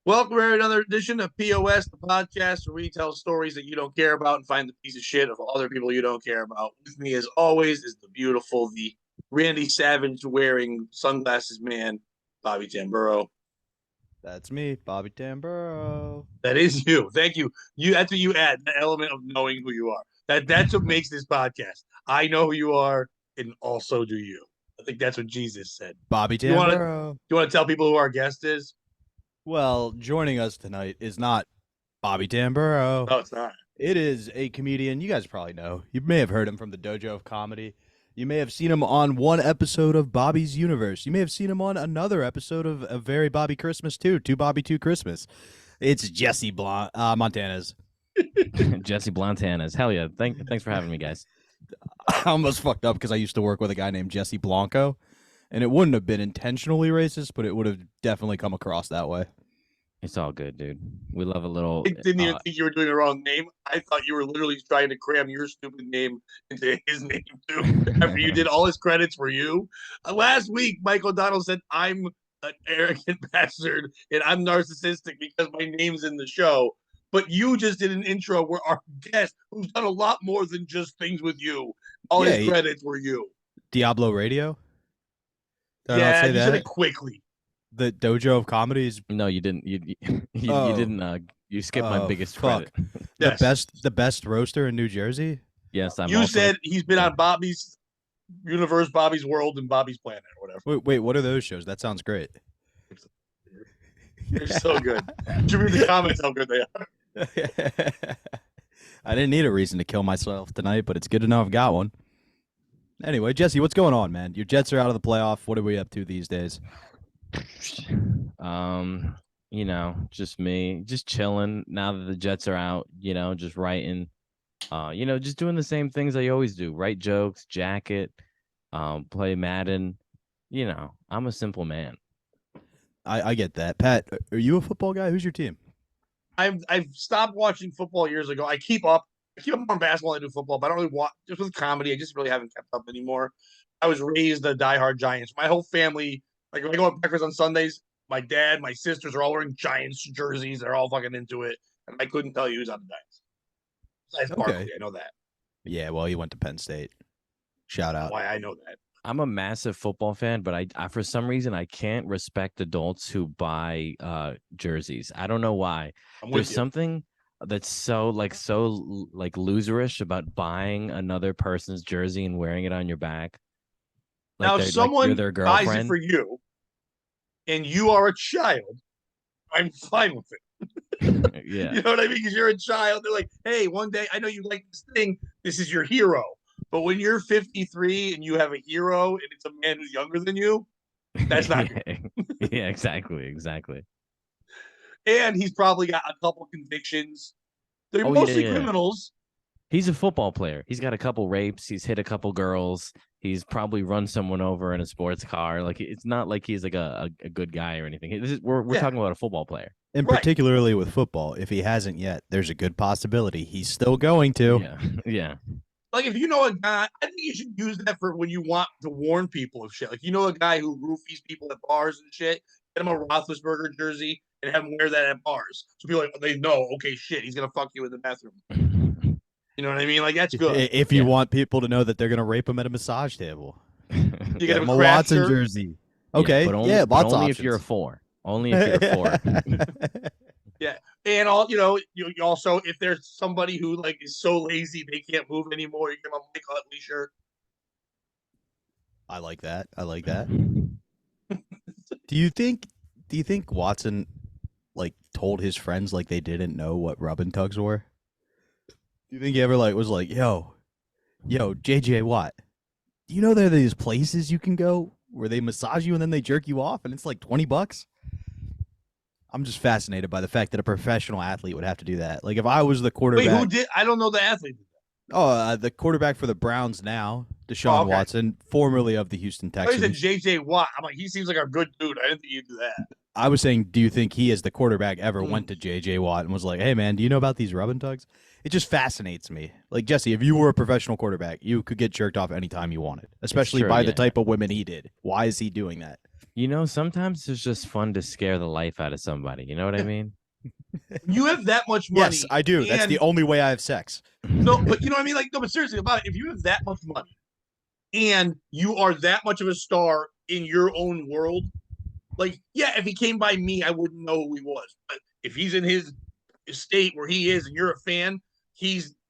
Welcome to another edition of POS, the podcast where we tell stories that you don't care about and find the piece of shit of other people you don't care about. With me, as always, is the beautiful, the Randy Savage wearing sunglasses man, Bobby Tamburo. That's me, Bobby Tamburo. That is you. Thank you. That's what you add, the element of knowing who you are. That's what makes this podcast. I know who you are, and also do you. I think that's what Jesus said. Bobby Tamburo. You want to tell people who our guest is? Well, joining us tonight is not Bobby Tamburo. No, it's not. It is a comedian you guys probably know. You may have heard him from the Dojo of Comedy. You may have seen him on one episode of Bobby's Universe. You may have seen him on another episode of A Very Bobby Christmas 2, 2 Bobby 2 Christmas. It's Jesse Montanez. Jesse Montanez. Hell yeah. Thanks for having me, guys. I almost fucked up because I used to work with a guy named Jesse Blanco, and it wouldn't have been intentionally racist, but it would have definitely come across that way. It's all good, dude. We love a little. I didn't even think you were doing the wrong name. I thought you were literally trying to cram your stupid name into his name, too. After you did all his credits for you. Last week, Mike O'Donnell said, I'm an arrogant bastard and I'm narcissistic because my name's in the show. But you just did an intro where our guest, who's done a lot more than just things with you, all his credits were you. Diablo Radio? Yeah, you said it quickly. The Dojo of Comedies. No, you didn't. You didn't. You skipped my biggest credit. The best roaster in New Jersey. Yes, You said he's been on Bobby's Universe, Bobby's World, and Bobby's Planet, or whatever. Wait, what are those shows? That sounds great. They're so good. Did you read the comments how good they are? I didn't need a reason to kill myself tonight, but it's good to know I've got one. Anyway, Jesse, what's going on, man? Your Jets are out of the playoff. What are we up to these days? Just me, just chilling now that the Jets are out, just writing, just doing the same things I always do, write jokes, jacket, play Madden. I'm a simple man. I get that. Pat, are you a football guy? Who's your team? I've stopped watching football years ago. I keep up on basketball. I do football, but I don't really watch. Just with comedy, I just really haven't kept up anymore. I was raised a diehard Giants. My whole family, like when I go to breakfast on Sundays, my dad, my sisters are all wearing Giants jerseys. They're all fucking into it, and I couldn't tell you who's on the Giants. Besides Barkley, I know that. Yeah, well, he went to Penn State. Shout out. Why I know that. I'm a massive football fan, but I for some reason I can't respect adults who buy jerseys. I don't know why. There's something that's so loserish about buying another person's jersey and wearing it on your back. Now, if someone buys it for you and you are a child, I'm fine with it. Yeah. You know what I mean? Because you're a child. They're like, hey, one day, I know you like this thing. This is your hero. But when you're 53 and you have a hero and it's a man who's younger than you, that's not good. Yeah, exactly. And he's probably got a couple convictions. They're mostly criminals. He's a football player. He's got a couple rapes. He's hit a couple girls. He's probably run someone over in a sports car. Like, it's not like he's like a good guy or anything. We're talking about a football player. And particularly with football, if he hasn't yet, there's a good possibility he's still going to. Yeah. Like, if you know a guy, I think you should use that for when you want to warn people of shit. Like, you know a guy who roofies people at bars and shit, get him a Roethlisberger jersey and have him wear that at bars. So people they know, okay, shit, he's going to fuck you in the bathroom. You know what I mean? Like, that's good. If you want people to know that they're going to rape him at a massage table. You get him a Watson jersey. Okay, but only if you're a 4. Only if you're a 4. Yeah. And you also, if there's somebody who like is so lazy they can't move anymore, you give them a Mike Utley shirt. I like that. Do you think Watson like told his friends like they didn't know what rub and tugs were? Do you think he ever was like, yo, JJ Watt, do you know there are these places you can go where they massage you and then they jerk you off and it's like $20? I'm just fascinated by the fact that a professional athlete would have to do that. Like, if I was the quarterback. Wait, who did? I don't know the athlete. Oh, the quarterback for the Browns now, Deshaun Watson, formerly of the Houston Texans. I said JJ Watt. I'm like, he seems like a good dude. I didn't think he'd do that. I was saying, do you think he, as the quarterback, ever went to JJ Watt and was like, hey, man, do you know about these rub and tugs? It just fascinates me. Like, Jesse, if you were a professional quarterback, you could get jerked off anytime you wanted, especially by the type of women he did. Why is he doing that? Sometimes it's just fun to scare the life out of somebody. You know what I mean? You have that much money. Yes, I do. That's the only way I have sex. No, but you know what I mean? Like, no, but seriously about it, if you have that much money and you are that much of a star in your own world, like, yeah, if he came by me, I wouldn't know who he was. But if he's in his state where he is and you're a fan,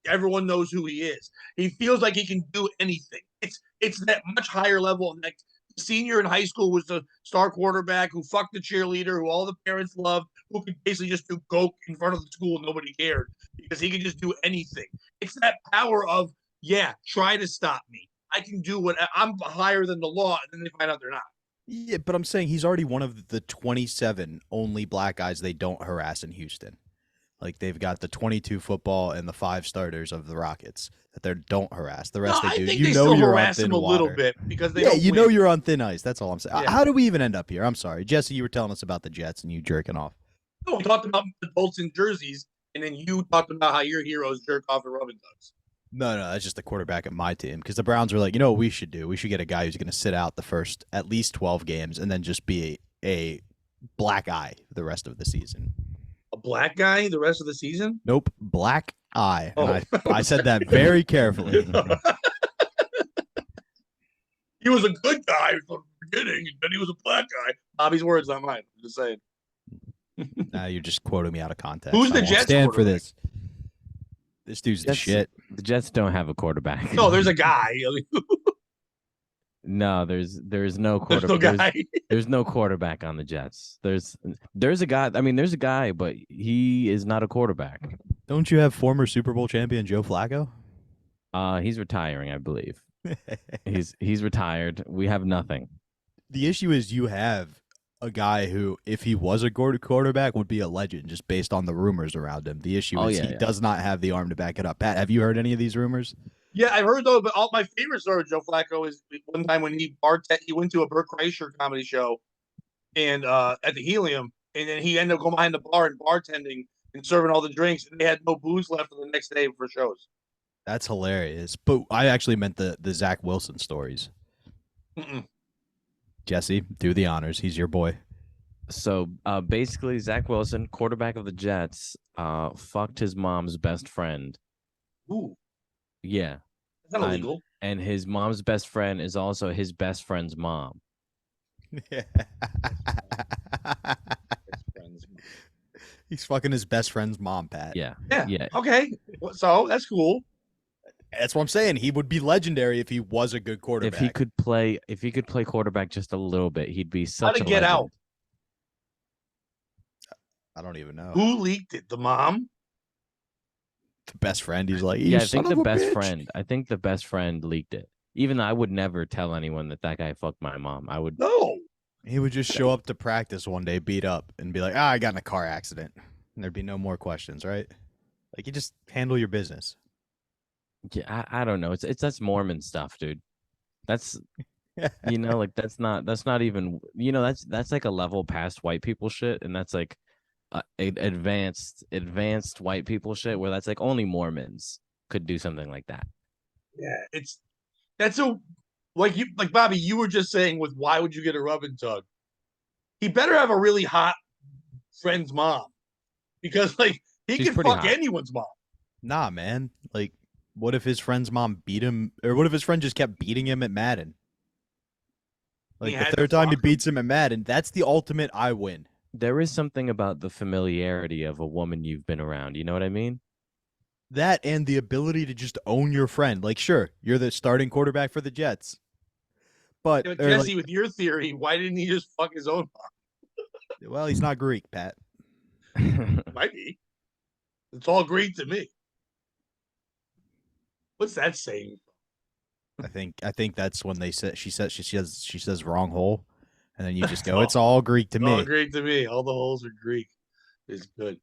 everyone knows who he is. He feels like he can do anything. It's that much higher level. Like, the senior in high school was the star quarterback who fucked the cheerleader, who all the parents loved, who could basically just do coke in front of the school and nobody cared because he could just do anything. It's that power of, yeah, try to stop me. I can do what I'm higher than the law, and then they find out they're not. Yeah, but I'm saying he's already one of the 27 only black guys they don't harass in Houston. Like, they've got the 22 football and the 5 starters of the Rockets that they don't harass. The rest No, they do. I think You they know still you're harass on thin him a little water. bit because they Yeah, don't you win. know you're on thin ice. That's all I'm saying. Yeah. How do we even end up here? I'm sorry. Jesse, you were telling us about the Jets and you jerking off. No, we talked about adults in jerseys, and then you talked about how your heroes jerk off at rubbing tugs. No, that's just the quarterback at my team because the Browns were like, you know what we should do? We should get a guy who's going to sit out the first at least 12 games and then just be a black eye the rest of the season. A black guy the rest of the season? Nope, black eye. Oh. And I said that very carefully. He was a good guy from the beginning, and then he was a black guy. Bobby's words, not mine. I'm just saying. You're just quoting me out of context. Who's the I won't Jets stand for quarterback? this. This dude's the shit. The Jets don't have a quarterback. No, there's a guy. No, there's no There's no quarterback. guy. There's no quarterback on the Jets. There's a guy. I mean, there's a guy, but he is not a quarterback. Don't you have former Super Bowl champion Joe Flacco? He's retiring, I believe. He's retired. We have nothing. The issue is you have a guy who, if he was a quarterback, would be a legend just based on the rumors around him. The issue is he does not have the arm to back it up. Pat, have you heard any of these rumors? Yeah, I've heard those, but all my favorite story of Joe Flacco is one time when he went to a Burt Kreischer comedy show and at the Helium, and then he ended up going behind the bar and bartending and serving all the drinks, and they had no booze left for the next day for shows. That's hilarious. But I actually meant the Zach Wilson stories. Mm-mm. Jesse, do the honors. He's your boy. So basically, Zach Wilson, quarterback of the Jets, fucked his mom's best friend. Ooh. Yeah. That's not illegal. And his mom's best friend is also his best friend's mom. He's fucking his best friend's mom, Pat. Yeah. Yeah. Okay. So that's cool. That's what I'm saying. He would be legendary if he was a good quarterback. If he could play quarterback just a little bit, he'd be such a How to get legend. out? I don't even know. Who leaked it? The mom? The best friend. He's like, yeah, I think the best friend leaked it. Even though I would never tell anyone that guy fucked my mom. I would. No. He would just show up to practice one day, beat up, and be like, I got in a car accident. And there'd be no more questions, right? Like, you just handle your business. Yeah, I don't know. It's that's Mormon stuff, dude. That's like that's not even that's like a level past white people shit, and that's like advanced white people shit where that's like only Mormons could do something like that. Yeah, that's like Bobby, you were just saying with why would you get a rub and tug? He better have a really hot friend's mom because like he can fuck anyone's mom. Nah, man. Like, what if his friend's mom beat him, or what if his friend just kept beating him at Madden? Like the third time he beats him at Madden, that's the ultimate I win. There is something about the familiarity of a woman you've been around. You know what I mean? That and the ability to just own your friend. Like, sure, you're the starting quarterback for the Jets. But Jesse, with your theory, why didn't he just fuck his own mom? Well, he's not Greek, Pat. Might be. It's all Greek to me. What's that saying? I think that's when she says wrong hole, and then you just go, it's all Greek to me. All Greek to me. All the holes are Greek. It's good.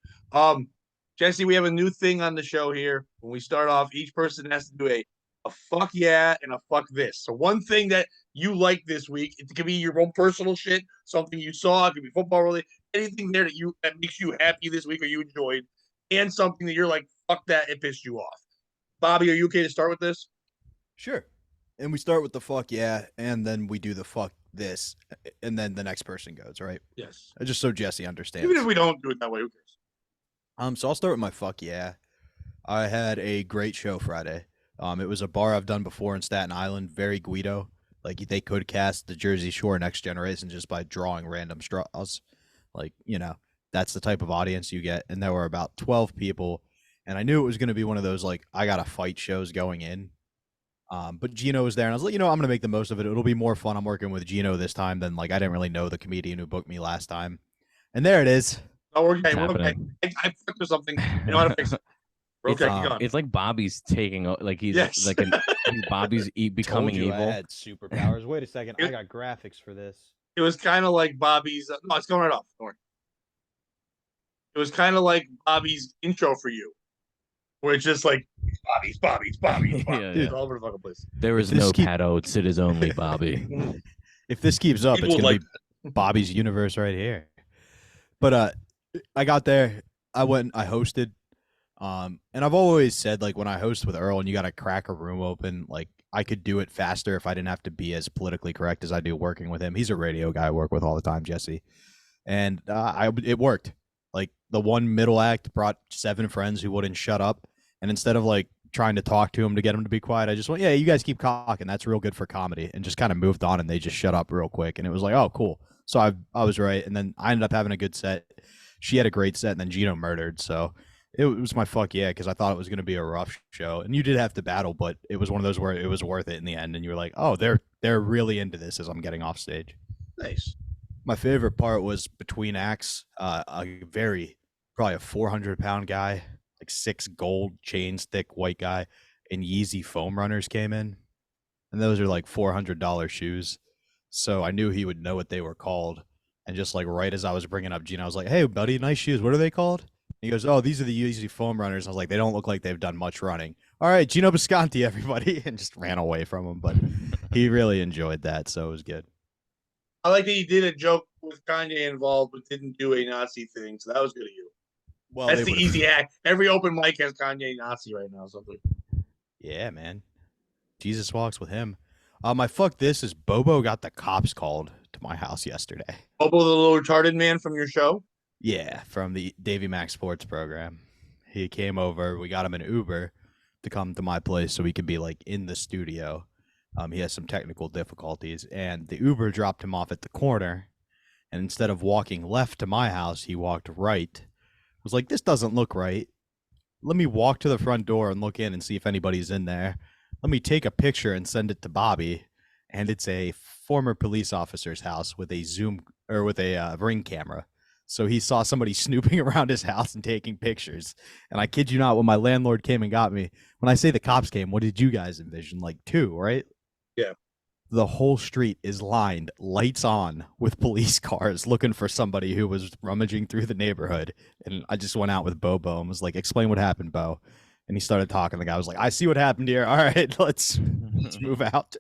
Jesse, we have a new thing on the show here. When we start off, each person has to do a fuck yeah and a fuck this. So one thing that you like this week, it could be your own personal shit, something you saw, it could be football related, anything there that makes you happy this week or you enjoyed, and something that you're like, fuck that, it pissed you off. Bobby, are you okay to start with this? Sure. And we start with the fuck yeah, and then we do the fuck this, and then the next person goes, right? Yes. Just so Jesse understands. Even if we don't do it that way, who cares? So I'll start with my fuck yeah. I had a great show Friday. It was a bar I've done before in Staten Island, very Guido. Like they could cast the Jersey Shore Next Generation just by drawing random straws. Like, that's the type of audience you get. And there were about 12 people. And I knew it was going to be one of those, like, I got to fight shows going in. But Gino was there, and I was like, I'm going to make the most of it. It'll be more fun. I'm working with Gino this time than, like, I didn't really know the comedian who booked me last time. And there it is. Oh, we're okay. We're okay. I fucked with something. You know how to fix it. We're okay. It's like Bobby's taking, like he's like Bobby's becoming Told you evil. I had superpowers. Wait a second. I got graphics for this. It was kind of like Bobby's. No, it's going right off. Don't worry. It was kind of like Bobby's intro for you, where it's just like Bobby's Yeah. all over the fucking place. There is no Pat Oates. It is only Bobby. If this keeps up, People it's going to be Bobby's universe right here. But I got there. I went. I hosted. And I've always said, like, when I host with Earl and you got to crack a room open, like, I could do it faster if I didn't have to be as politically correct as I do working with him. He's a radio guy I work with all the time, Jesse. And it worked. Like, the one middle act brought 7 friends who wouldn't shut up. And instead of, like, trying to talk to him to get him to be quiet, I just went, yeah, you guys keep talking. That's real good for comedy. And just kind of moved on, and they just shut up real quick. And it was like, oh, cool. So I was right. And then I ended up having a good set. She had a great set, and then Gino murdered. So it was my fuck yeah, because I thought it was going to be a rough show. And you did have to battle, but it was one of those where it was worth it in the end. And you were like, oh, they're really into this as I'm getting off stage. Nice. My favorite part was between acts, probably a 400-pound guy, like 6 gold chains thick white guy, and Yeezy foam runners came in. And those are like $400 shoes. So I knew he would know what they were called. And just like right as I was bringing up Gino, I was like, hey, buddy, nice shoes. What are they called? He goes, oh, these are the Yeezy foam runners. I was like, they don't look like they've done much running. All right, Gino Bisconti, everybody. And just ran away from him. But he really enjoyed that, so it was good. I like that you did a joke with Kanye involved, but didn't do a Nazi thing. So that was good of you. Well, that's the easy act. Every open mic has Kanye Nazi right now. Something. Yeah, man. Jesus walks with him. My fuck this is Bobo got the cops called to my house yesterday. Bobo, the little retarded man from your show? Yeah, from the Davy Mac Sports program. He came over. We got him an Uber to come to my place so we could be like in the studio. He has some technical difficulties, and the Uber dropped him off at the corner. And instead of walking left to my house, he walked right. I was like, this doesn't look right. Let me walk to the front door and look in and see if anybody's in there. Let me take a picture and send it to Bobby. And it's a former police officer's house with a Ring camera. So he saw somebody snooping around his house and taking pictures. And I kid you not, when my landlord came and got me, when I say the cops came, what did you guys envision? Like 2, right? Yeah. The whole street is lined, lights on, with police cars looking for somebody who was rummaging through the neighborhood. And I just went out with Bobo and was like, explain what happened, Bo. And he started talking. The guy was like, I see what happened here. All right, let's move out.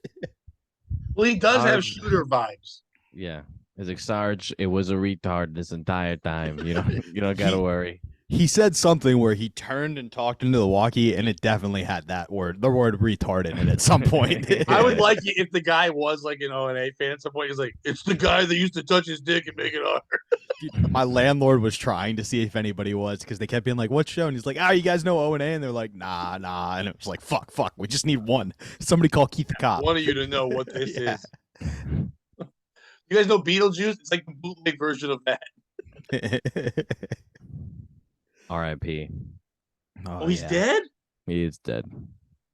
Well, he does have shooter vibes. Yeah. He's like, Sarge, it was a retard this entire time. You don't gotta worry. He said something where he turned and talked into the walkie, and it definitely had the word retard in it at some point. I would like it if the guy was like an O&A fan at some point. He's like, it's the guy that used to touch his dick and make it hard. Dude, my landlord was trying to see if anybody was, because they kept being like, what show? And he's like, you guys know O&A? And they're like, nah. And it was like, fuck, we just need one. Somebody call Keith the cop. One of you to know what this is. You guys know Beetlejuice? It's like the bootleg version of that. R.I.P. Oh, he's dead? He is dead.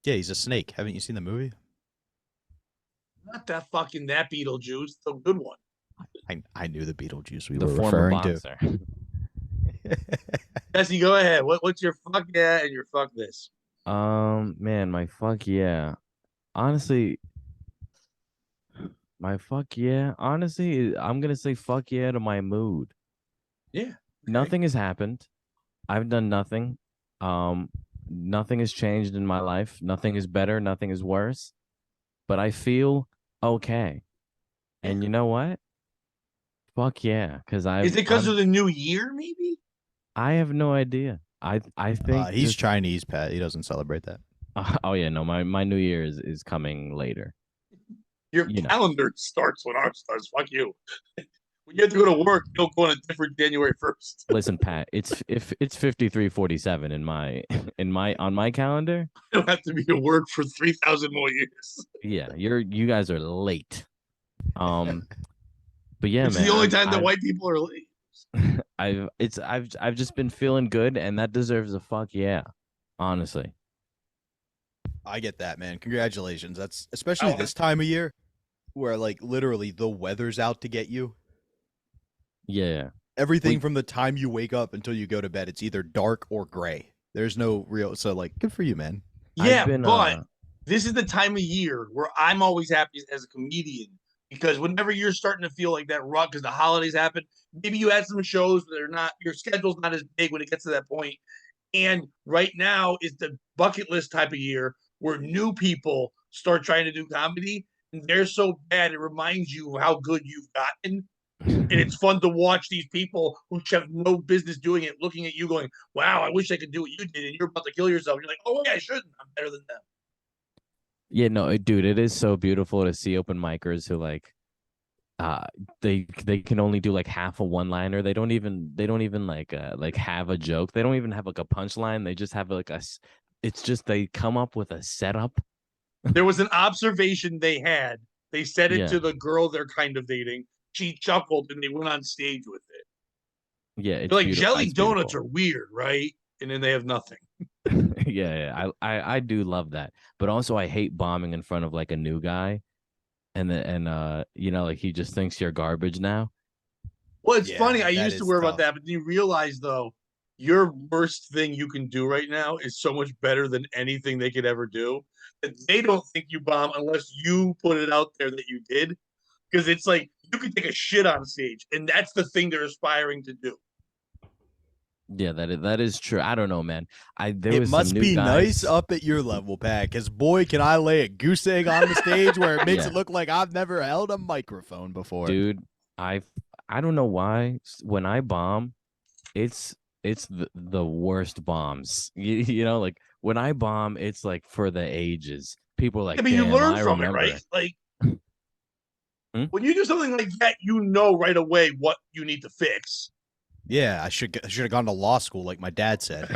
Yeah, he's a snake. Haven't you seen the movie? Not that Beetlejuice, the good one. I knew the Beetlejuice we The were former referring boxer. to. Jesse, go ahead. What's your fuck yeah and your fuck this? Man, my fuck yeah. Honestly, my fuck yeah. Honestly, I'm gonna say fuck yeah to my mood. Yeah. Okay. Nothing has happened. I've done nothing. Nothing has changed in my life. Nothing is better. Nothing is worse. But I feel okay. And you know what? Fuck yeah, because Is it because of the new year? Maybe. I have no idea. I think he's Chinese, Pat. He doesn't celebrate that. Oh yeah, no. My New Year is coming later. Your you know. calendar starts when ours starts. Fuck you. When you have to go to work, you'll go on a different January 1st. Listen, Pat, it's 53:47 on my calendar. I don't have to be to work for 3,000 more years. Yeah, you guys are late. But yeah, It's man, the only time that white people are late. I've just been feeling good, and that deserves a fuck yeah, honestly. I get that, man. Congratulations. That's especially this time of year where like literally the weather's out to get you. Yeah. Everything from the time you wake up until you go to bed, it's either dark or gray. There's no real, so like, good for you, man. Yeah, but this is the time of year where I'm always happy as a comedian because whenever you're starting to feel like that rut because the holidays happen, maybe you had some shows that are not, your schedule's not as big when it gets to that point. And right now is the bucket list type of year where new people start trying to do comedy and they're so bad it reminds you of how good you've gotten. And it's fun to watch these people who have no business doing it looking at you going, wow, I wish I could do what you did. And you're about to kill yourself. You're like, oh, yeah, I shouldn't. I'm better than them. Yeah, no, dude, it is so beautiful to see open micers who like they can only do like half a one-liner. They don't even like have a joke. They don't even have like a punchline. They just have like it's just they come up with a setup. There was an observation they had. They said it to the girl they're kind of dating. She chuckled and they went on stage with it. Yeah, it's like beautiful. jelly donuts are weird, right? And then they have nothing. Yeah. I do love that, but also I hate bombing in front of like a new guy, and you know, like he just thinks you're garbage now. Well, it's funny. I used to worry about that, but you realize though, your worst thing you can do right now is so much better than anything they could ever do. That they don't think you bomb unless you put it out there that you did. Because it's like you can take a shit on stage, and that's the thing they're aspiring to do. Yeah, that is true. I don't know, man. It must be nice up at your level, Pat, because boy, can I lay a goose egg on the stage where it makes it look like I've never held a microphone before. Dude, I don't know why when I bomb, it's the worst bombs. You know, like when I bomb, it's like for the ages. People are like, yeah, but you learn from it, right? Like when you do something like that, you know right away what you need to fix. Yeah, I should have gone to law school, like my dad said.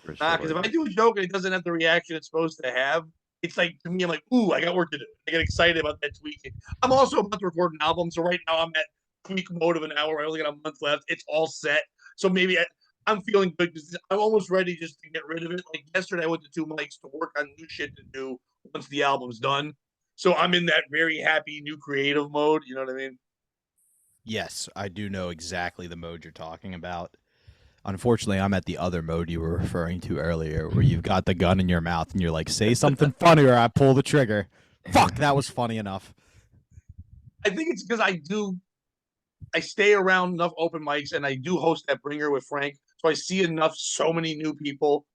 Because if I do a joke and it doesn't have the reaction it's supposed to have, it's like to me, I'm like, ooh, I got work to do. I get excited about that tweaking. I'm also about to record an album, so right now I'm at tweak mode of an hour. I only got a month left. It's all set, so maybe I'm feeling good because I'm almost ready just to get rid of it. Like yesterday, I went to 2 mics to work on new shit to do once the album's done. So I'm in that very happy new creative mode. You know what I mean? Yes, I do know exactly the mode you're talking about. Unfortunately, I'm at the other mode you were referring to earlier, where you've got the gun in your mouth and you're like, say something funny or I pull the trigger. Fuck, that was funny enough. I think it's because I stay around enough open mics and I do host that Bringer with Frank. So I see so many new people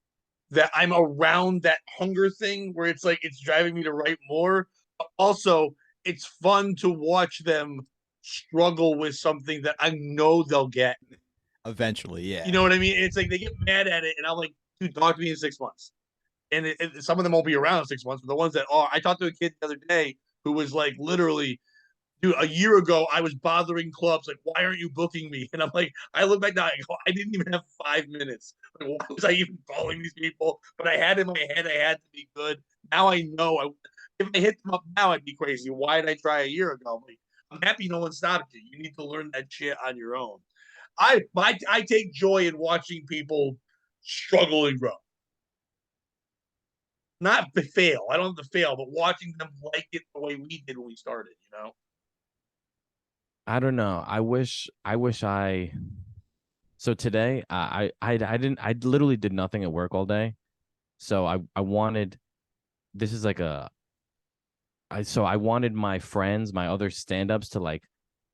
that I'm around that hunger thing where it's like, it's driving me to write more. But also, it's fun to watch them struggle with something that I know they'll get. Eventually, yeah. You know what I mean? It's like they get mad at it and I'm like, dude, talk to me in 6 months. And some of them won't be around in 6 months, but the ones that are, I talked to a kid the other day who was like, literally, dude, a year ago, I was bothering clubs. Like, why aren't you booking me? And I'm like, I look back now, I go, I didn't even have 5 minutes. Like, why was I even calling these people? But I had in my head, I had to be good. Now I know if I hit them up now, I'd be crazy. Why did I try a year ago? I'm happy no one stopped you. You need to learn that shit on your own. I take joy in watching people struggle and grow. Not fail. I don't have to fail, but watching them like it the way we did when we started, you know? I don't know. I wish I so today I literally did nothing at work all day. So I wanted this is like I wanted my friends, my other stand-ups to like,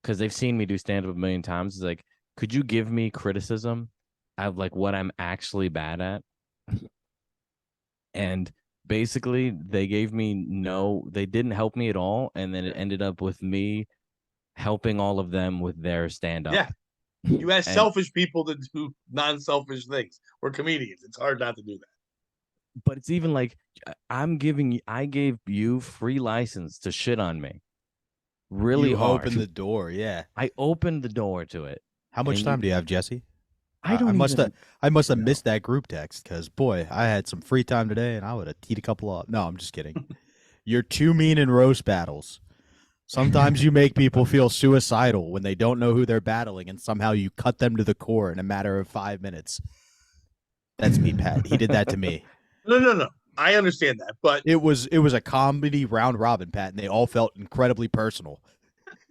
because they've seen me do stand-up a million times. It's like, could you give me criticism of like what I'm actually bad at? And basically they didn't help me at all. And then it ended up with me helping all of them with their stand-up. Yeah. You ask selfish people to do non-selfish things. We're comedians. It's hard not to do that. but it's even like I gave you free license to shit on me. Really you hard. opened the door, yeah. I opened the door to it. How much time do you have, Jesse? I must have missed that group text because boy, I had some free time today and I would have teed a couple up. No, I'm just kidding. You're too mean in roast battles. Sometimes you make people feel suicidal when they don't know who they're battling, and somehow you cut them to the core in a matter of 5 minutes. That's me, Pat. He did that to me. No. I understand that, but it was a comedy round robin, Pat, and they all felt incredibly personal.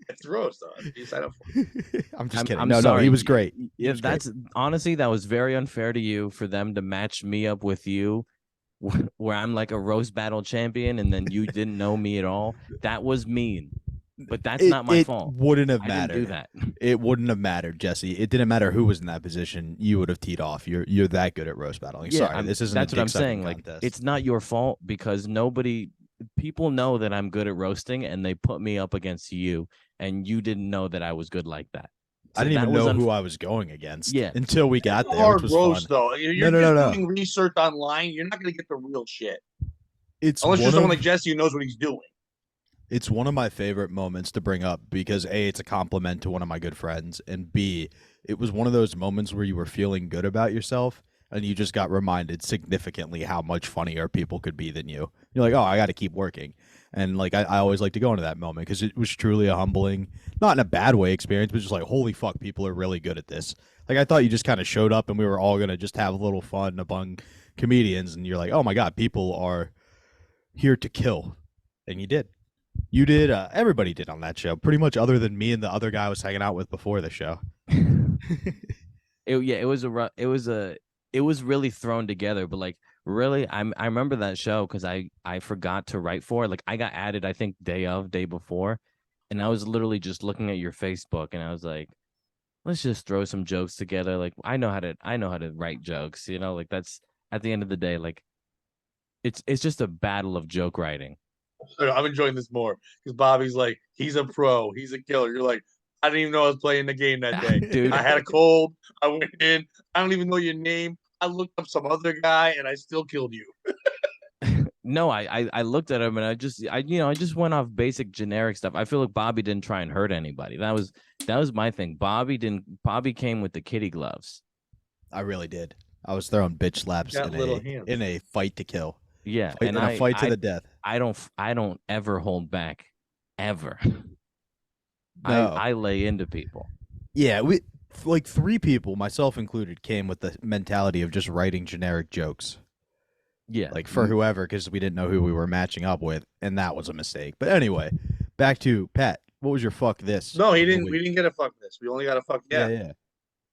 It's roast, though. You sign up for it. I'm just kidding. I'm sorry. He was great. Yeah, honestly, that was very unfair to you for them to match me up with you, where I'm like a roast battle champion, and then you didn't know me at all. That was mean. But that's not my fault. It wouldn't have mattered. I didn't do that. It wouldn't have mattered, Jesse. It didn't matter who was in that position. You would have teed off. You're that good at roast battling. Yeah, sorry, this isn't. That's a what I'm saying. Contest. Like, it's not your fault because people know that I'm good at roasting, and they put me up against you, and you didn't know that I was good like that. So I didn't even know who I was going against. Yeah, until we got there. Hard which was roast, fun. though. You're just doing research online. You're not going to get the real shit. Unless you're someone like Jesse who knows what he's doing. It's one of my favorite moments to bring up because A, it's a compliment to one of my good friends, and B, it was one of those moments where you were feeling good about yourself and you just got reminded significantly how much funnier people could be than you. You're like, oh, I got to keep working. And like I always like to go into that moment because it was truly a humbling, not in a bad way experience, but just like, holy fuck, people are really good at this. Like I thought you just kind of showed up and we were all going to just have a little fun among comedians, and you're like, oh my God, people are here to kill. And you did. You did. Everybody did on that show, pretty much, other than me and the other guy I was hanging out with before the show. It was really thrown together, but like really, I remember that show because I forgot to write for it. Like I got added, I think day before, and I was literally just looking at your Facebook, and I was like, let's just throw some jokes together. Like I know how to write jokes, like that's at the end of the day, like it's just a battle of joke writing. I'm enjoying this more because Bobby's like, he's a pro, he's a killer. You're like, I didn't even know I was playing the game that day. Dude. I had a cold. I went in. I don't even know your name. I looked up some other guy and I still killed you. No, I looked at him and I just went off basic generic stuff. I feel like Bobby didn't try and hurt anybody. That was my thing. Bobby came with the kitty gloves. I really did. I was throwing bitch slaps in a fight to kill. Yeah, and a fight to the death. I don't ever hold back, ever. No. I lay into people. Yeah, we like 3 people, myself included, came with the mentality of just writing generic jokes. Yeah, like for whoever, because we didn't know who we were matching up with, and that was a mistake. But anyway, back to Pat. What was your fuck this? No, he didn't. We didn't get a fuck this. We only got a fuck yeah. Yeah.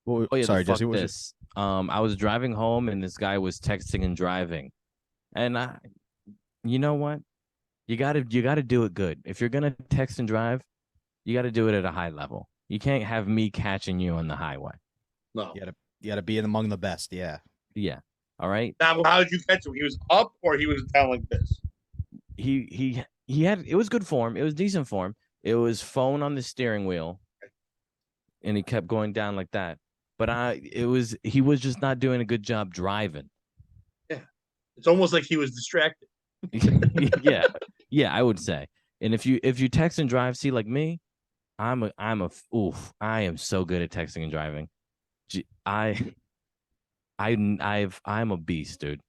Well, sorry, Jesse. What was this? I was driving home and this guy was texting and driving. And you know what? You gotta do it good. If you're gonna text and drive, you gotta do it at a high level. You can't have me catching you on the highway. No, you gotta be among the best. Yeah. Yeah. All right. Now, how did you catch him? He was up or he was down like this? He had, it was good form. It was decent form. It was phone on the steering wheel, and he kept going down like that. But he was just not doing a good job driving. It's almost like he was distracted. Yeah, I would say. And if you text and drive, see, like me, I am so good at texting and driving. I'm a beast, dude.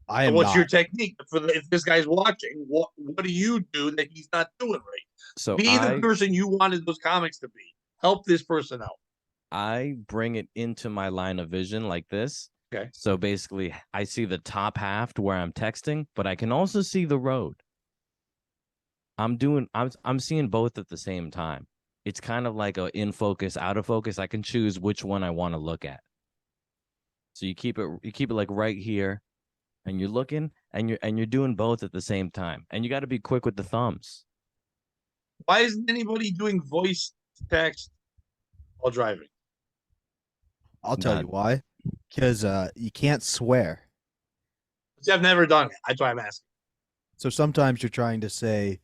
What's your technique if this guy's watching? What do you do that he's not doing right? So be the person you wanted those comics to be. Help this person out. I bring it into my line of vision like this. Okay. So basically, I see the top half to where I'm texting, but I can also see the road. I'm seeing both at the same time. It's kind of like a in focus, out of focus. I can choose which one I want to look at. So you keep it like right here, and you're looking, and you're doing both at the same time, and you got to be quick with the thumbs. Why isn't anybody doing voice text while driving? I'll tell you why. Because you can't swear. See, I've never done it. That's why I'm asking. So sometimes you're trying to say,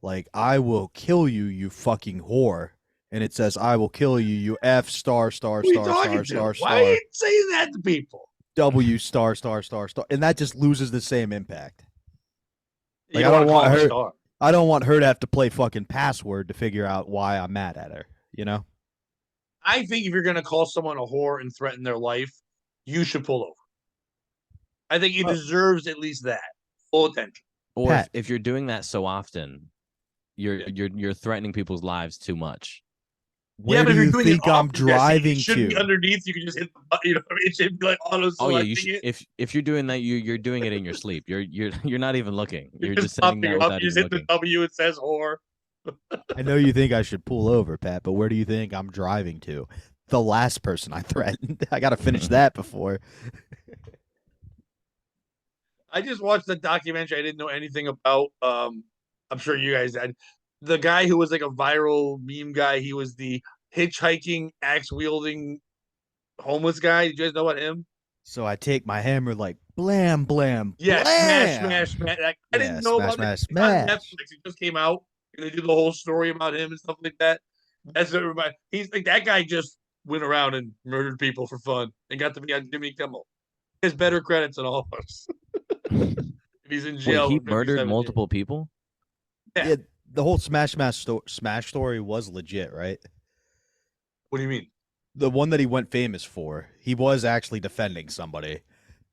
like, I will kill you, you fucking whore. And it says, I will kill you, you F star. Why are you saying that to people? W star star star star, and that just loses the same impact. You don't want to call her a star. I don't want her to have to play fucking password to figure out why I'm mad at her. You know. I think if you're gonna call someone a whore and threaten their life, you should pull over. I think he deserves at least that full attention. Or if you're doing that so often, you're threatening people's lives too much. Where do you think I'm driving it shouldn't be underneath. You can just hit the button. You know, it should be like auto selecting. Oh yeah, you should, if you're doing that, you're doing it in your sleep. You're not even looking. You're just setting that without you just hit the W. It says whore. I know you think I should pull over, Pat, but where do you think I'm driving to? The last person I threatened. I got to finish that before. I just watched the documentary. I didn't know anything about. I'm sure you guys had. The guy who was like a viral meme guy. He was the hitchhiking, axe wielding, homeless guy. Did you guys know about him? So I take my hammer like blam blam. Yeah, blam! smash. I didn't know about it. On Netflix, it just came out. And they do the whole story about him and stuff like that. That's everybody. He's like that guy just went around and murdered people for fun and got to be on Jimmy Kimmel. He has better credits than all of us. He's in jail. Wait, he murdered multiple people? Yeah, the whole Smash story was legit, right? What do you mean? The one that he went famous for, he was actually defending somebody,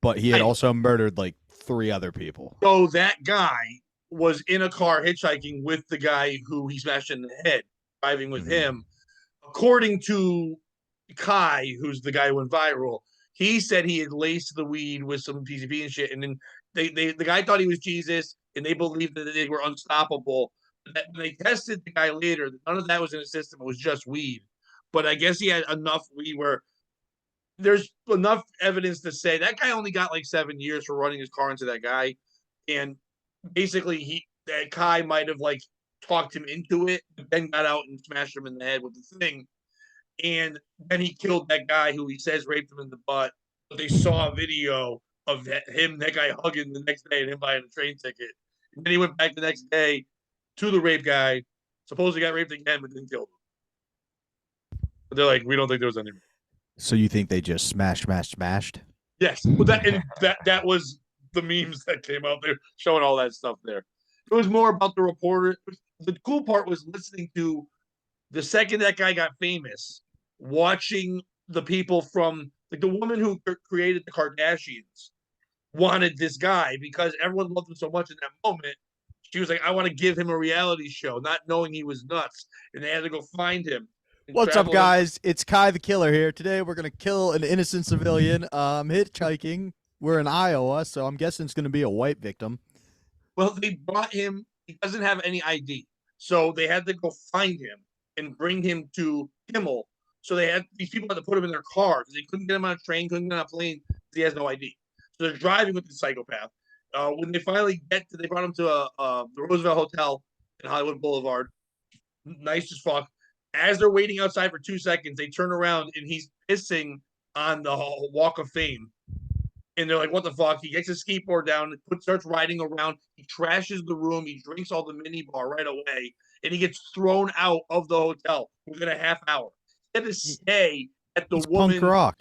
but he had also murdered like 3 other people. So that guy was in a car hitchhiking with the guy who he smashed in the head, driving with him. According to Kai, who's the guy who went viral, he said he had laced the weed with some PCP and shit, and then the guy thought he was Jesus, and they believed that they were unstoppable. When they tested the guy later, none of that was in his system. It was just weed. But I guess he had enough weed where there's enough evidence to say that guy only got like 7 years for running his car into that guy. And basically, that Kai might have like talked him into it, but then got out and smashed him in the head with the thing. And then he killed that guy who he says raped him in the butt. But they saw a video of that guy hugging the next day and him buying a train ticket. And then he went back the next day to the rape guy, supposedly got raped again, but didn't kill him. But they're like, we don't think there was any. So you think they just smashed? Yes. Well, that was the memes that came out there showing all that stuff there. It was more about the reporter. The cool part was listening to the second that guy got famous, watching the people from like the woman who created the Kardashians wanted this guy because everyone loved him so much in that moment. She was like, I want to give him a reality show, not knowing he was nuts. And they had to go find him. What's up, guys? It's Kai the Killer here. Today we're going to kill an innocent civilian hitchhiking. We're in Iowa, so I'm guessing it's going to be a white victim. Well, they brought him. He doesn't have any ID. So they had to go find him and bring him to Kimmel. So these people had to put him in their car because they couldn't get him on a train, couldn't get him on a plane because he has no ID. So they're driving with the psychopath. When they finally they brought him to the Roosevelt Hotel in Hollywood Boulevard. Nice as fuck. As they're waiting outside for 2 seconds, they turn around and he's pissing on the Walk of Fame. And they're like, what the fuck? He gets his skateboard down, starts riding around. He trashes the room. He drinks all the mini bar right away. And he gets thrown out of the hotel within a half hour. He had to stay at the woman. Punk rock.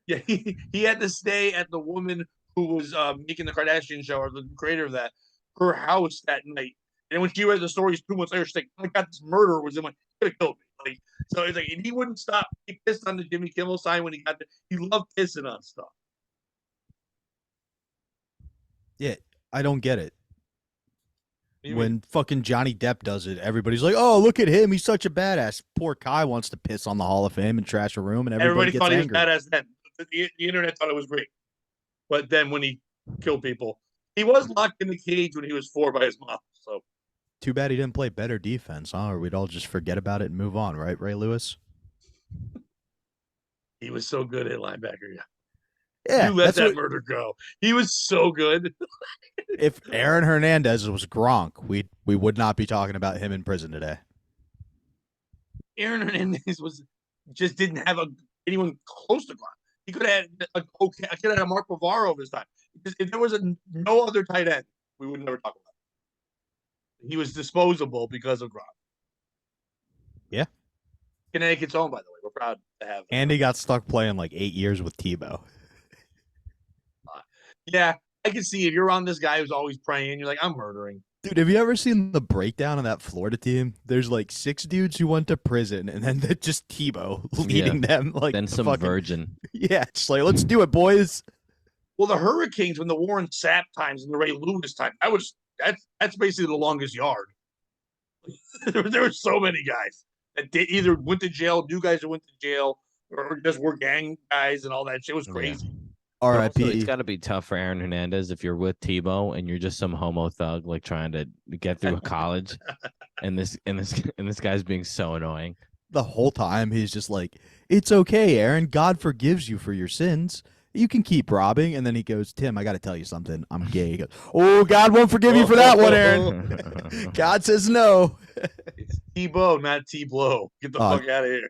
Yeah, he had to stay at the woman who was making the Kardashian show, or the creator of that, her house that night. And when she read the stories 2 months later, she's like, oh my God, this murderer was in my, he could have killed me. Like, so it's like, and he wouldn't stop. He pissed on the Jimmy Kimmel sign when he got there. He loved pissing on stuff. Yeah, I don't get it. When fucking Johnny Depp does it, everybody's like, "Oh, look at him! He's such a badass." Poor Kai wants to piss on the Hall of Fame and trash a room, and everybody gets thought angry. He was badass then. The internet thought it was great, but then when he killed people, he was locked in the cage when he was 4 by his mom. So, too bad he didn't play better defense, huh? Or we'd all just forget about it and move on, right, Ray Lewis? He was so good at linebacker. Yeah, you let that murder go. He was so good. If Aaron Hernandez was Gronk, we would not be talking about him in prison today. Aaron Hernandez just didn't have anyone close to Gronk. He could have had a Mark Bavaro this time. If there was no other tight end, we would never talk about it. He was disposable because of Gronk. Yeah. Connecticut's own, by the way. We're proud to have him. And he got stuck playing like 8 years with Tebow. Yeah, I can see if you're on this guy who's always praying, you're like, I'm murdering. Dude, have you ever seen the breakdown of that Florida team? There's like 6 dudes who went to prison, and then just Tebow leading them. Like then some virgin. Yeah, it's like, let's do it, boys. Well, the Hurricanes, when the Warren Sapp times and the Ray Lewis time, that's basically the longest yard. there were so many guys that either went to jail, new guys that went to jail, or just were gang guys and all that shit. It was crazy. Yeah. R.I.P. It's got to be tough for Aaron Hernandez if you're with Tebow and you're just some homo thug like trying to get through college, and this guy's being so annoying. The whole time he's just like, "It's okay, Aaron. God forgives you for your sins. You can keep robbing." And then he goes, "Tim, I got to tell you something. I'm gay." He goes, "Oh, God won't forgive you for that one, Aaron." God says no. It's Tebow, not T-Blow. Get the fuck out of here.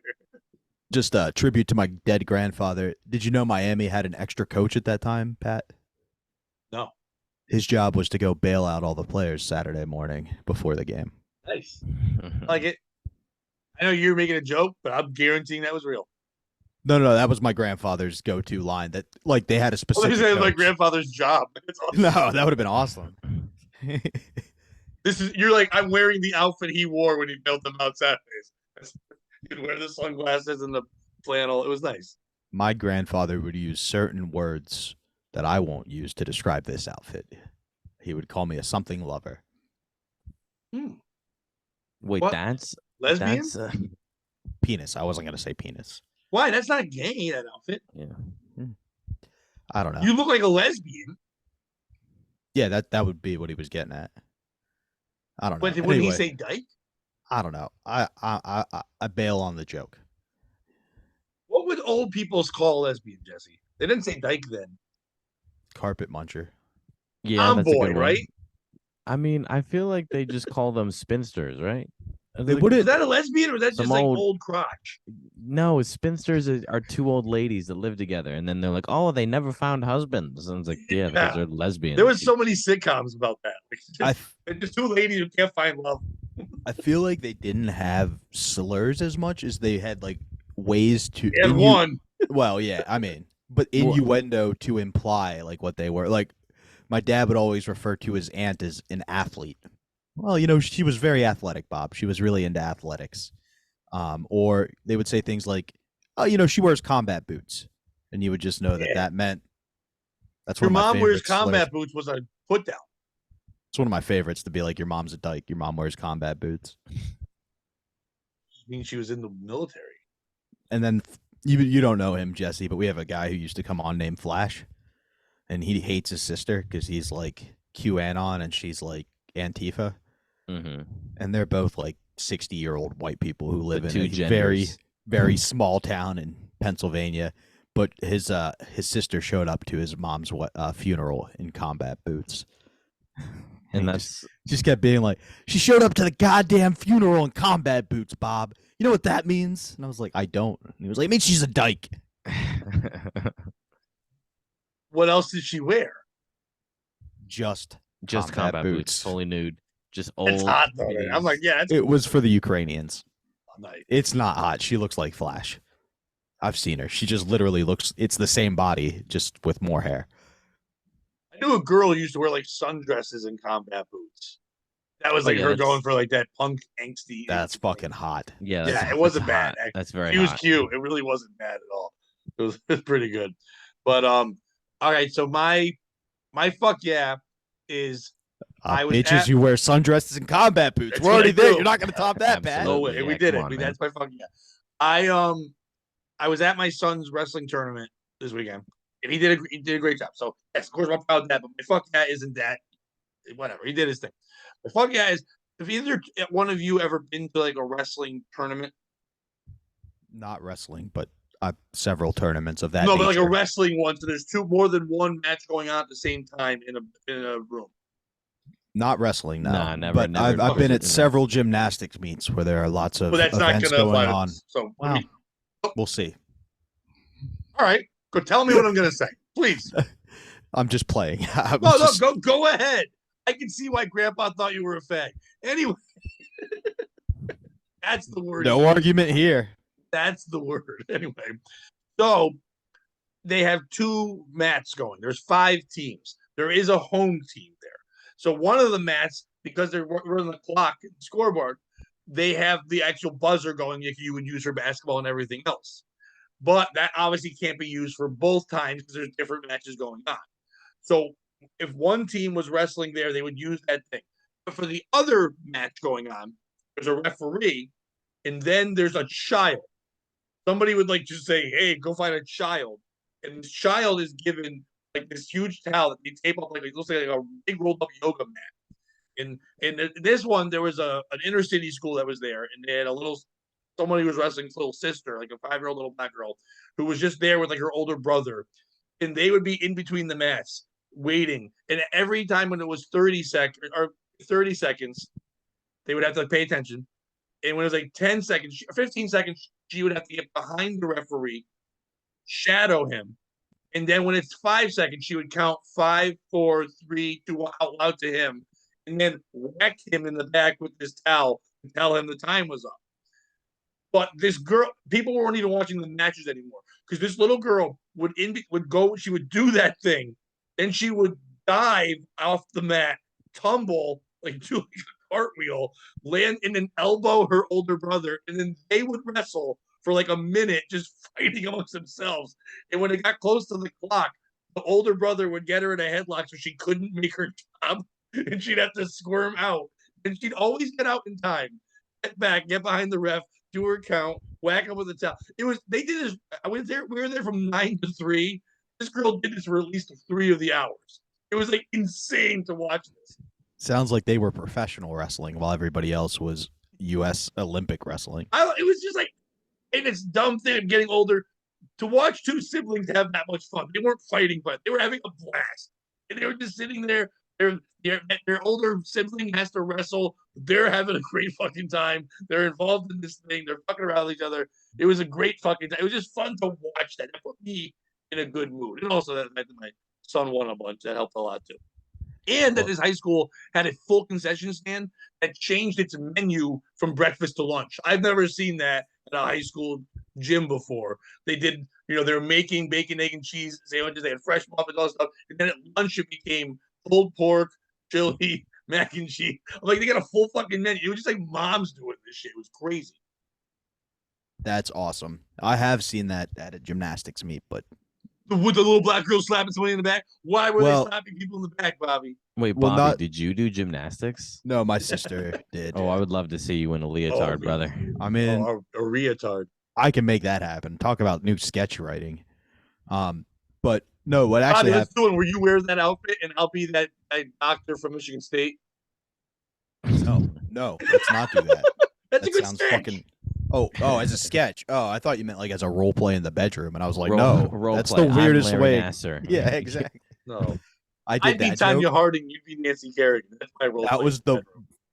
Just a tribute to my dead grandfather. Did you know Miami had an extra coach at that time, Pat? No. His job was to go bail out all the players Saturday morning before the game. Nice. Like it. I know you're making a joke, but I'm guaranteeing that was real. No, that was my grandfather's go-to line. That like they had a specific. Well, this is my grandfather's job. Awesome. No, that would have been awesome. You're like, I'm wearing the outfit he wore when he built them out Saturdays. You'd wear the sunglasses and the flannel. It was nice. My grandfather would use certain words that I won't use to describe this outfit. He would call me a something lover. Wait, what? That's lesbian? That's, penis. I wasn't going to say penis. Why? That's not gay, that outfit. Yeah. I don't know. You look like a lesbian. Yeah, that would be what he was getting at. I don't know. But when he say dyke? I don't know. I bail on the joke. What would old people call a lesbian, Jesse? They didn't say dyke then. Carpet muncher. Yeah, Tomboy, right? I mean, I feel like they just call them spinsters, right? Is that a lesbian or is that just like old crotch? No, spinsters are 2 old ladies that live together, and then they're like, "Oh, they never found husbands." And it's like, yeah, because they're lesbians. There was so many sitcoms about that. Just 2 ladies who can't find love. I feel like they didn't have slurs as much as they had like ways to. And one. Well, yeah, I mean, but innuendo to imply like what they were. Like my dad would always refer to his aunt as an athlete. Well, you know, she was very athletic, Bob. She was really into athletics. Or they would say things like, "Oh, you know, she wears combat boots," and you would just know that meant. That's your one of my mom wears slurs. combat boots was a put down. It's one of my favorites to be like, "Your mom's a dyke. Your mom wears combat boots." I mean, she was in the military. And then you don't know him, Jesse, but we have a guy who used to come on named Flash, and he hates his sister because he's like QAnon and she's like Antifa. Mm-hmm. And they're both like 60-year-old white people who live in a genders. very, very small town in Pennsylvania. But his sister showed up to his mom's funeral in combat boots. And that's just kept being like, "She showed up to the goddamn funeral in combat boots, Bob. You know what that means?" And I was like, "I don't." And he was like, "It means she's a dyke." What else did she wear? Just combat boots, fully nude. Just old. It's hot though. I'm like, yeah. It was for the Ukrainians. Night. It's not hot. She looks like Flash. I've seen her. She just literally looks. It's the same body, just with more hair. I knew a girl who used to wear like sundresses and combat boots. That was like her going for like that punk angsty. That's fucking hot. Yeah, it wasn't bad. That's very. She was cute. It really wasn't bad at all. It was pretty good. But all right. So my fuck yeah is. Bitches, you wear sundresses and combat boots. We're already there. You're not going to top that, Pat. No way. We did it. That's my fuck yeah. I was at my son's wrestling tournament this weekend, and he did a great job. So yes, of course I'm proud of that. But my fuck yeah isn't that. Whatever. He did his thing. My fuck yeah is if either one of you ever been to like a wrestling tournament. Not wrestling, but several tournaments of that. No, nature. but like a wrestling one. So there's more than one match going on at the same time in a room. Not wrestling, no. Nah, never. But never I've been at several gymnastics meets where there are lots of events going on. So we'll see. All right, go tell me what I'm going to say, please. I'm just playing. Go ahead. I can see why Grandpa thought you were a fag. Anyway, that's the word. No argument here. That's the word. Anyway, so they have 2 mats going. There's 5 teams. There is a home team there. So one of the mats, because they're running the clock, scoreboard, they have the actual buzzer going if you would use for basketball and everything else. But that obviously can't be used for both times because there's different matches going on. So if one team was wrestling there, they would use that thing. But for the other match going on, there's a referee, and then there's a child. Somebody would like just say, "Hey, go find a child," and this child is given like this huge towel that they tape up like it looks like a big rolled up yoga mat. And in this one, there was an inner city school that was there, and they had somebody who was wrestling his little sister, like a 5-year-old little black girl, who was just there with like her older brother, and they would be in between the mats waiting. And every time when it was 30 seconds, they would have to like, pay attention. And when it was like 10 seconds, 15 seconds, she would have to get behind the referee, shadow him. And then when it's 5 seconds, she would count 5, 4, 3, 2 out loud to him, and then whack him in the back with this towel and tell him the time was up. But this girl, people weren't even watching the matches anymore because this little girl would go, she would do that thing, then she would dive off the mat, tumble, like do like a cartwheel, land and then elbow her older brother, and then they would wrestle for like a minute, just fighting amongst themselves. And when it got close to the clock, the older brother would get her in a headlock so she couldn't make her stop, and she'd have to squirm out. And she'd always get out in time, get back, get behind the ref, do her count, whack him with a towel. They did this. We were there from 9 to 3. This girl did this for at least 3 of the hours. It was like insane to watch this. Sounds like they were professional wrestling while everybody else was U.S. Olympic wrestling. It was just like, and it's dumb thing of getting older to watch 2 siblings have that much fun. They weren't fighting, but they were having a blast. And they were just sitting there. Their older sibling has to wrestle. They're having a great fucking time. They're involved in this thing. They're fucking around with each other. It was a great fucking time. It was just fun to watch that. It put me in a good mood. And also that my son won a bunch. That helped a lot too. And that his high school had a full concession stand that changed its menu from breakfast to lunch. I've never seen that at a high school gym before. They did, they were making bacon, egg, and cheese sandwiches. They had fresh muffins, all that stuff. And then at lunch, it became pulled pork, chili, mac and cheese. Like, they got a full fucking menu. It was just like moms doing this shit. It was crazy. That's awesome. I have seen that at a gymnastics meet, but with the little black girl slapping somebody in the back. Why were they slapping people in the back, Bobby? Wait, Bobby, did you do gymnastics? No, my sister did. Oh, I would love to see you in a leotard, brother. I'm in a leotard. I can make that happen. Talk about new sketch writing. But no, what actually happened? Let's do it where you wear that outfit and I'll be that doctor from Michigan State. No, let's not do that. That's a good sketch. Fucking... Oh, as a sketch. Oh, I thought you meant like as a role play in the bedroom, and I was like, that's the weirdest way. Nasser. Yeah, exactly. No, I'd be Tanya Harding. You'd be Nancy Kerrigan. That's my role.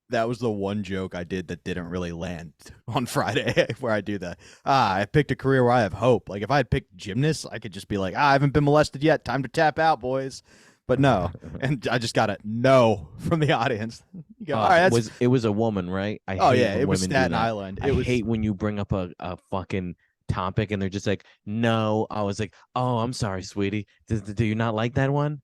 That was the one joke I did that didn't really land on Friday, where I do that. I picked a career where I have hope. Like if I had picked gymnast, I could just be like, I haven't been molested yet. Time to tap out, boys. But no, and I just got a no from the audience. You go, all right, it was a woman, right? It was Staten Island. I hate when you bring up a fucking topic and they're just like, no. I was like, oh, I'm sorry, sweetie. Do you not like that one?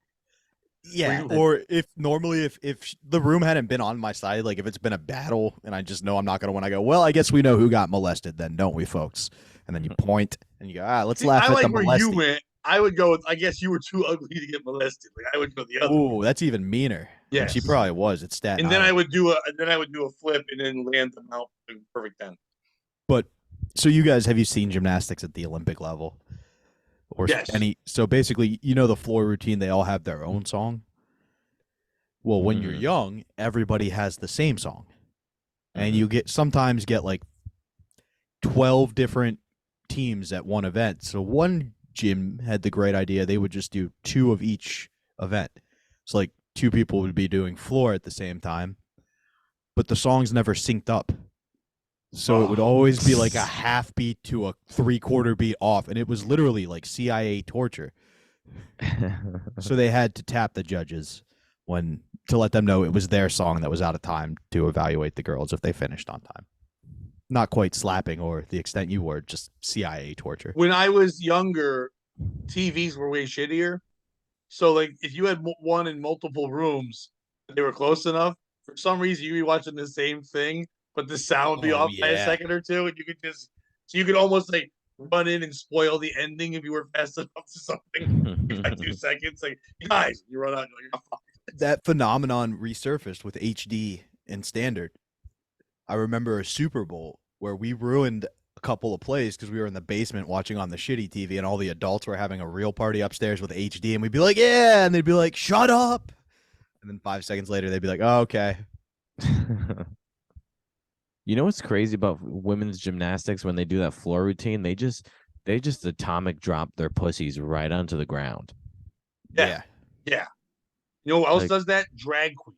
Yeah, or if the room hadn't been on my side, like if it's been a battle and I just know I'm not going to win, I go, well, I guess we know who got molested then, don't we, folks? And then you point and you go, let's laugh at the molesting. I like where you went. I would go with, I guess you were too ugly to get molested. Like I would go the other. Ooh, that's even meaner. Yeah, she probably was. It's Staten Island. And then I would do a flip and then land them out perfect 10. But so you guys, have you seen gymnastics at the Olympic level? Or yes. So basically, the floor routine, they all have their own song. Well, when you're young, everybody has the same song. And you sometimes get like 12 different teams at one event. So one gym had the great idea they would just do 2 of each event. So like 2 people would be doing floor at the same time, but the songs never synced up. So it would always be like a half beat to a 3/4 beat off, and it was literally like CIA torture. So they had to tap the judges to let them know it was their song that was out of time to evaluate the girls if they finished on time. Not quite slapping or the extent you were, just CIA torture. When I was younger, TVs were way shittier. So like if you had one in multiple rooms, they were close enough. For some reason, you'd be watching the same thing, but the sound would be off by a second or two, and you could just so you could almost like run in and spoil the ending if you were fast enough to something in 2 seconds. Like guys, you run out. You're like, oh, That phenomenon resurfaced with HD and standard. I remember a Super Bowl where we ruined a couple of plays because we were in the basement watching on the shitty TV, and all the adults were having a real party upstairs with HD, and we'd be like, "Yeah," and they'd be like, "Shut up," and then 5 seconds later they'd be like, "Oh, okay." You know what's crazy about women's gymnastics when they do that floor routine? They just atomic drop their pussies right onto the ground. Yeah. You know who else does that? Drag queens.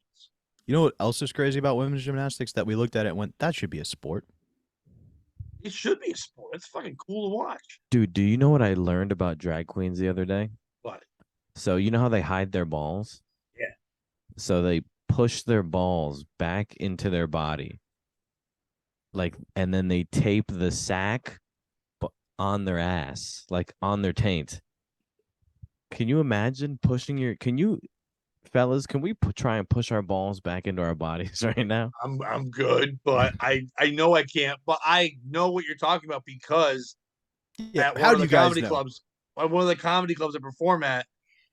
You know what else is crazy about women's gymnastics that we looked at it and went, that should be a sport? It should be a sport. It's fucking cool to watch. Dude, do you know what I learned about drag queens the other day? What? So you know how they hide their balls? Yeah. So they push their balls back into their body. Like, and then they tape the sack on their ass, like on their taint. Can you imagine pushing fellas, can we try and push our balls back into our bodies right now? I'm good, but I know I can't. But I know what you're talking about because at one of the comedy clubs I perform at,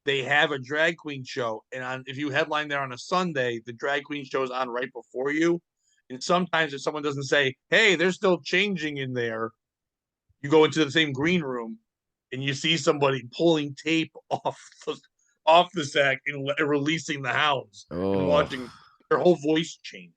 they have a drag queen show, and if you headline there on a Sunday, the drag queen show is on right before you. And sometimes if someone doesn't say, "Hey, they're still changing in there," you go into the same green room, and you see somebody pulling tape off the sack and releasing the hounds and watching their whole voice change.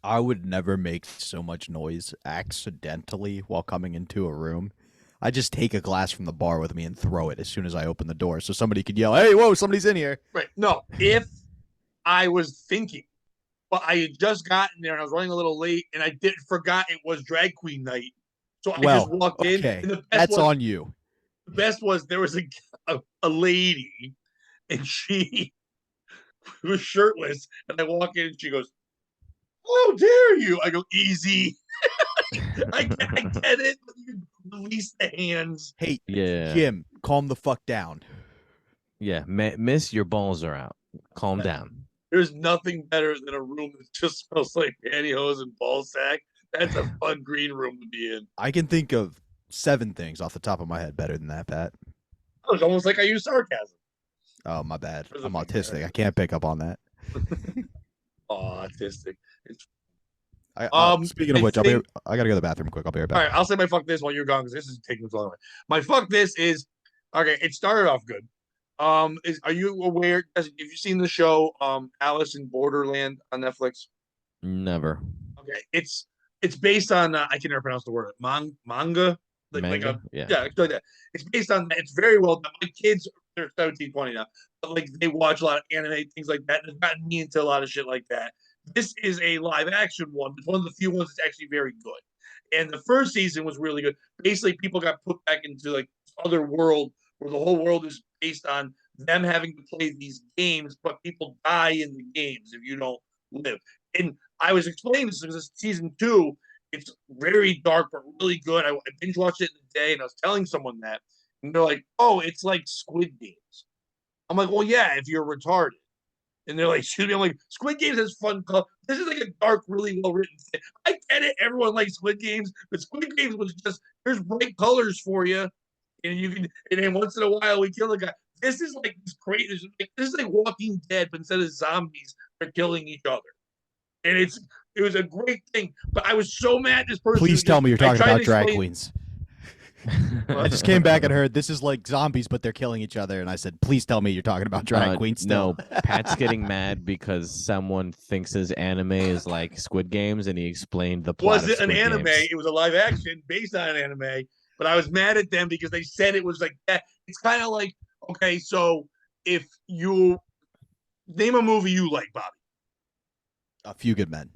I would never make so much noise accidentally while coming into a room. I just take a glass from the bar with me and throw it as soon as I open the door so somebody could yell, "Hey, whoa, somebody's in here." Right. No, if I was thinking, but I had just gotten there and I was running a little late and I forgot it was drag queen night. So I just walked in. And that's on you. The best was there was a lady and she was shirtless, and I walk in and she goes, "How dare you?" I go, "Easy." I get it. You release the hands. Hey, Jim, calm the fuck down. Yeah, miss, your balls are out. Calm down. There's nothing better than a room that just smells like pantyhose and ball sack. That's a fun green room to be in. I can think of 7 things off the top of my head better than that, Pat. It was almost like I used sarcasm. Oh, my bad. I'm autistic. I can't pick up on that. Autistic. Speaking of which, I gotta go to the bathroom quick. I'll be right back. All right, I'll say my fuck this while you're gone because this is taking too long. My fuck this is okay. It started off good. Are you aware? Have you seen the show Alice in Borderland on Netflix? Never. Okay, it's based on I can never pronounce the word manga. Manga? Yeah, like that. It's based on that. It's very well done. My kids, they're 17, 20 now, but like they watch a lot of anime, things like that. And it's gotten me into a lot of shit like that. This is a live action one. It's one of the few ones that's actually very good. And the first season was really good. Basically, people got put back into like this other world where the whole world is based on them having to play these games, but people die in the games if you don't live. And I was explaining this because season 2, it's very dark but really good. I binge watched it in a day, and I was telling someone that, and they're like, "Oh, it's like Squid Games." I'm like, "Well, yeah, if you're retarded." And they're like, "Excuse me." I'm like, "Squid Games has fun color. This is like a dark, really well written thing. I get it. Everyone likes Squid Games, but Squid Games was just there's bright colors for you, and you can. And then once in a while, we kill a guy. This is like this great. This is like Walking Dead, but instead of zombies, they're killing each other, and it was a great thing. But I was so mad. This person. Please tell me you're talking about drag queens. I just came back and heard this is like zombies, but they're killing each other, and I said, "Please tell me you're talking about drag queens." Still. No, Pat's getting mad because someone thinks his anime is like Squid Games, and he explained the plot. Was it an anime? It was a live action based on an anime, but I was mad at them because they said it was like that. It's kind of like, okay, so if you name a movie you like, Bobby. A Few Good Men.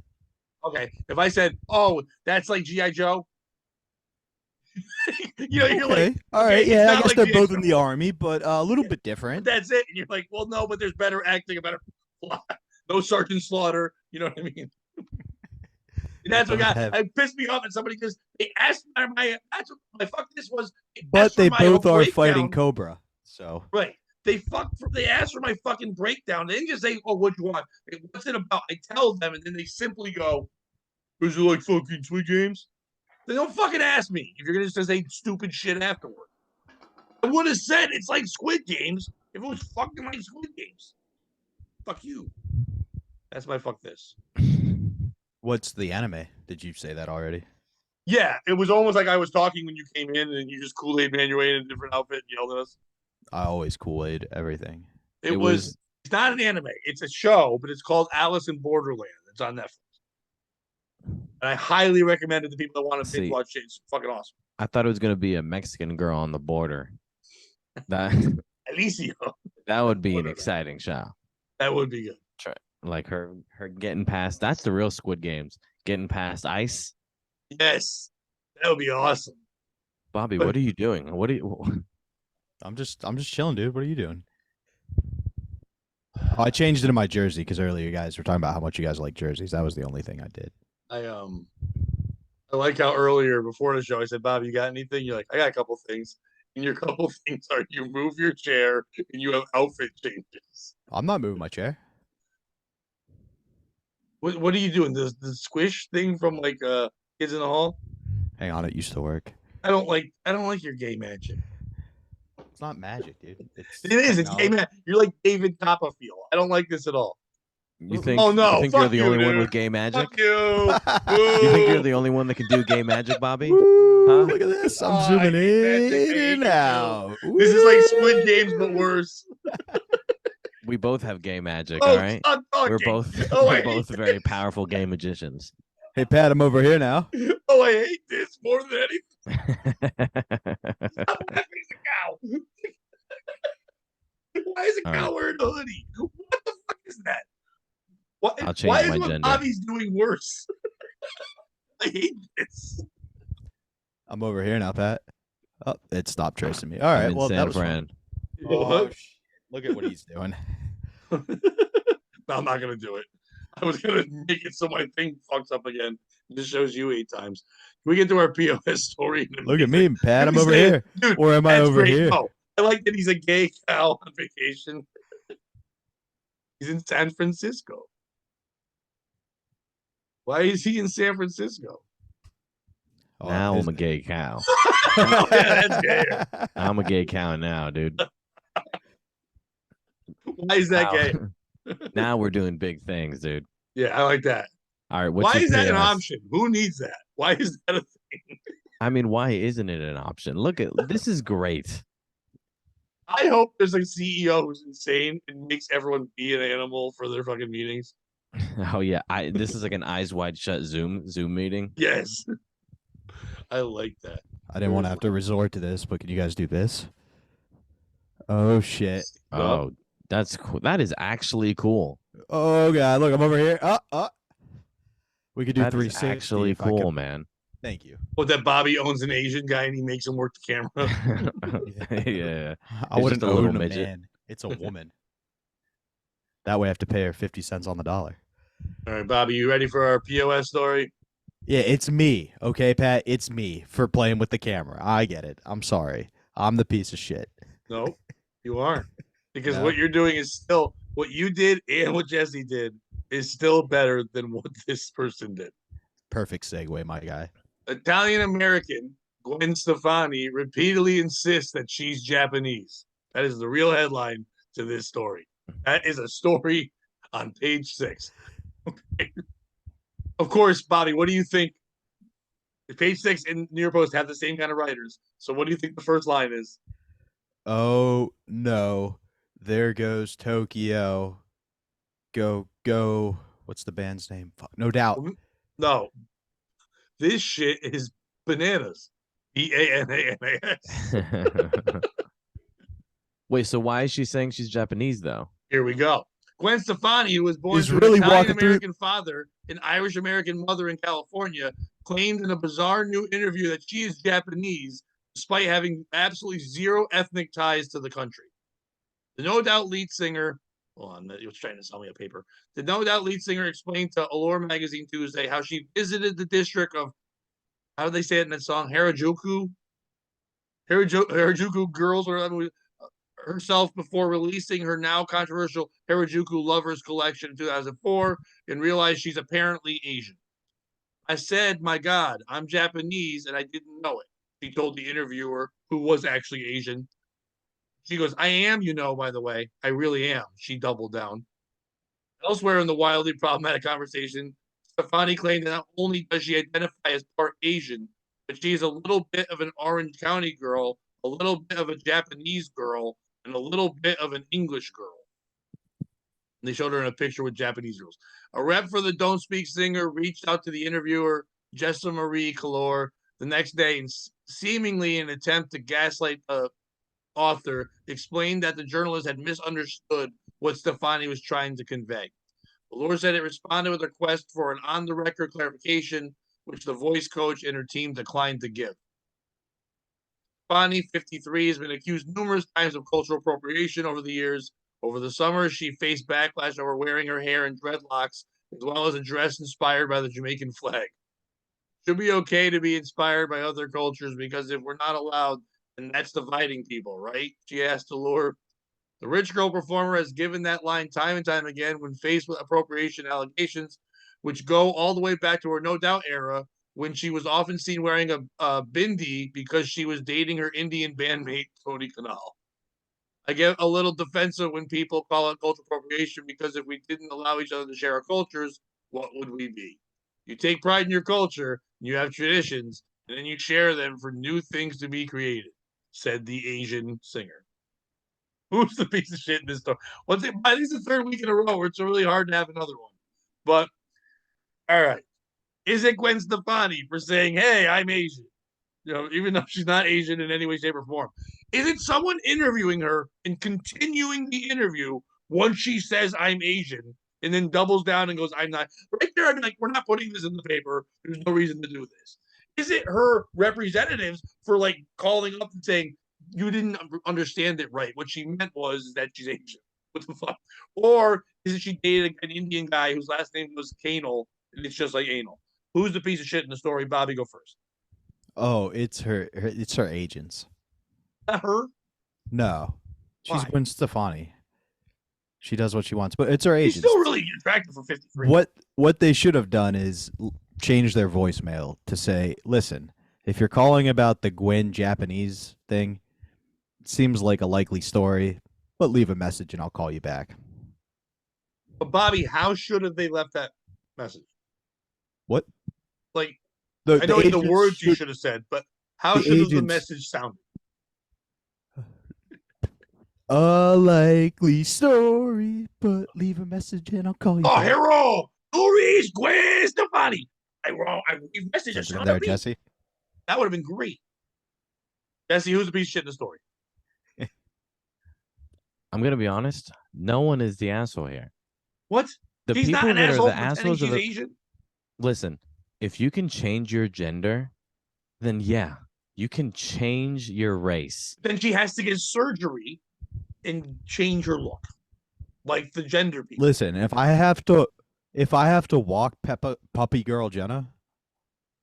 Okay, if I said, "Oh, that's like G.I. Joe," you're like, all right, yeah, I guess they're both in the army, but a little bit different. That's it. And you're like, well, no, but there's better acting, a better plot. No Sergeant Slaughter. You know what I mean? That's what Have- it pissed me off. And somebody just they asked my fuck this was. But they both are breakdown. fighting Cobra. So Right. They asked for my fucking breakdown. They didn't just say, "Oh, what do you want? What's it about?" I tell them, and then they simply go, "Is it like fucking Squid Games?" They don't fucking ask me if you're gonna just say stupid shit afterward. I would have said it's like Squid Games if it was fucking like Squid Games. Fuck you. That's my fuck this. what's the anime? Did you say that already? Yeah, it was almost like I was talking when you came in, and you just Kool-Aid man your way in a different outfit and yelled at us. I always Kool-Aid everything. It was. It's not an anime. It's a show, but it's called Alice in Borderland. It's on Netflix. And I highly recommend it to people that want to binge watch it. It's fucking awesome. I thought it was gonna be a Mexican girl on the border. That Alicia. that would be an exciting show. That would be good. Like her getting past. That's the real Squid Games. Getting past ice. Yes, that would be awesome. Bobby, what are you doing? What are you? I'm just chilling, dude. What are you doing? Oh, I changed it in my jersey because earlier you guys were talking about how much you guys like jerseys. That was the only thing I did. I like how earlier before the show I said, "Bob, you got anything?" You're like, "I got a couple things." And your couple things are you move your chair and you have outfit changes. I'm not moving my chair. What are you doing? The squish thing from like Kids in the Hall? Hang on, it used to work. I don't like your gay magic. It's not magic, dude. It is. It's gay magic. You're like David Copperfield. I don't like this at all. You think? Oh no! You think you're the only one with gay magic? Fuck you! You think you're the only one that can do gay magic, Bobby? Huh? Look at this. I'm zooming in and out. This is like Squid Games, but worse. We both have gay magic, all right? We're both very powerful gay magicians. Hey, Pat, I'm over here now. Oh, I hate this more than anything. Stop laughing at the cow. Why is a cow wearing a hoodie? What the fuck is that? I'll change why is my what gender. Bobby's doing worse? I hate this. I'm over here now, Pat. Oh, it stopped tracing me. All right, well, that was fun. Oh, look at what he's doing. No, I'm not gonna do it. I was gonna make it so my thing fucks up again. It just shows you 8 times. Can we get to our POS story? Look at me, Pat. I'm over here. Dude, or am I over here? No, I like that he's a gay cow on vacation. He's in San Francisco. Why is he in San Francisco? Oh, now I'm a gay cow. Oh, yeah, that's gay. I'm a gay cow now, dude. Why is that gay? Now we're doing big things, dude. Yeah, I like that. All right. Why is that an option? Who needs that? Why is that a thing? I mean, why isn't it an option? Look at this is great. I hope there's a CEO who's insane and makes everyone be an animal for their fucking meetings. Oh yeah, this is like an eyes wide shut Zoom meeting. Yes, I like that. I didn't want to have to resort to this, but can you guys do this? Oh shit! Oh, that's cool. That is actually cool. Oh god, look, I'm over here. We could do That 360. is actually cool, man. Thank you. Well, that Bobby owns an Asian guy and he makes him work the camera. Yeah, I wouldn't just a little own a midget. man. It's a woman. That way I have to pay her 50 cents on the dollar. All right, Bobby, you ready for our POS story? Yeah, it's me. Okay, Pat, it's me for playing with the camera. I get it. I'm sorry. I'm the piece of shit. No, you aren't. Because No. what you're doing is still what you did and what Jesse did is still better than what this person did. Perfect segue, my guy. Italian American Gwen Stefani repeatedly insists that she's Japanese. That is the real headline to this story. That is a story on page 6. Okay. Of course, Bobby, what do you think? Page 6 and New York Post have the same kind of writers. So what do you think the first line is? Oh, no. There goes Tokyo. Go. What's the band's name? Fuck. No Doubt. No. This shit is bananas. BANANAS. Wait, so why is she saying she's Japanese though? Here we go. Gwen Stefani, who was born to really an walking Italian-American father and Irish-American mother in California, claimed in a bizarre new interview that she is Japanese, despite having absolutely zero ethnic ties to the country. The No Doubt lead singer Hold on, he was trying to sell me a paper. The No Doubt lead singer explained to Allure magazine Tuesday how she visited the district of, how do they say it in that song? Harajuku girls, or herself before releasing her now controversial Harajuku Lovers collection in 2004 and realized she's apparently Asian. I said, my God, I'm Japanese and I didn't know it, she told the interviewer, who was actually Asian. She goes, I am, by the way. I really am. She doubled down. Elsewhere in the wildly problematic conversation, Stefani claimed that not only does she identify as part Asian, but she's a little bit of an Orange County girl, a little bit of a Japanese girl, and a little bit of an English girl. And they showed her in a picture with Japanese girls. A rep for the Don't Speak singer reached out to the interviewer, Jessa Marie Calor, the next day, and seemingly in an attempt to gaslight the author, explained that the journalist had misunderstood what Stefani was trying to convey. Allure said it responded with a request for an on-the-record clarification, which the voice coach and her team declined to give. Stefani, 53, has been accused numerous times of cultural appropriation over the years. Over the summer, she faced backlash over wearing her hair in dreadlocks, as well as a dress inspired by the Jamaican flag. It should be okay to be inspired by other cultures, because if we're not allowed, then that's dividing people, right? She asked Allure. The rich girl performer has given that line time and time again when faced with appropriation allegations, which go all the way back to her No Doubt era, when she was often seen wearing a bindi because she was dating her Indian bandmate, Tony Kanal. I get a little defensive when people call it cultural appropriation, because if we didn't allow each other to share our cultures, what would we be? You take pride in your culture, you have traditions, and then you share them for new things to be created, said the Asian singer. Who's the piece of shit in this story? This is the third week in a row where it's really hard to have another one. But, all right. Is it Gwen Stefani for saying, hey, I'm Asian? Even though she's not Asian in any way, shape, or form. Is it someone interviewing her and continuing the interview once she says, I'm Asian, and then doubles down and goes, I'm not? Right there, I'm like, we're not putting this in the paper. There's no reason to do this. Is it her representatives for, calling up and saying, you didn't understand it right? What she meant was that she's Asian. What the fuck? Or is it she dated an Indian guy whose last name was Kanal, and it's just like anal? Who's the piece of shit in the story? Bobby, go first. Oh, it's her. It's her agents. Not her? No. She's Why? Gwen Stefani. She does what she wants, but it's her agents. She's still really attractive for 53. What they should have done is change their voicemail to say, listen, if you're calling about the Gwen Japanese thing, it seems like a likely story, but leave a message and I'll call you back. But Bobby, how should have they left that message? What? I know the words you should have said, but how should have the message sounded? A likely story, but leave a message and I'll call you. Oh, hero! Stories, Gwen Stefani. I leave messages. There, Jesse. That would have been great. Jesse, who's the piece of shit in the story? I'm gonna be honest. No one is the asshole here. What? The He's people not an that asshole are the assholes she's are Asian. Listen, if you can change your gender, then yeah, you can change your race. Then she has to get surgery and change her look, like the gender people. Listen, if I have to walk puppy girl Jenna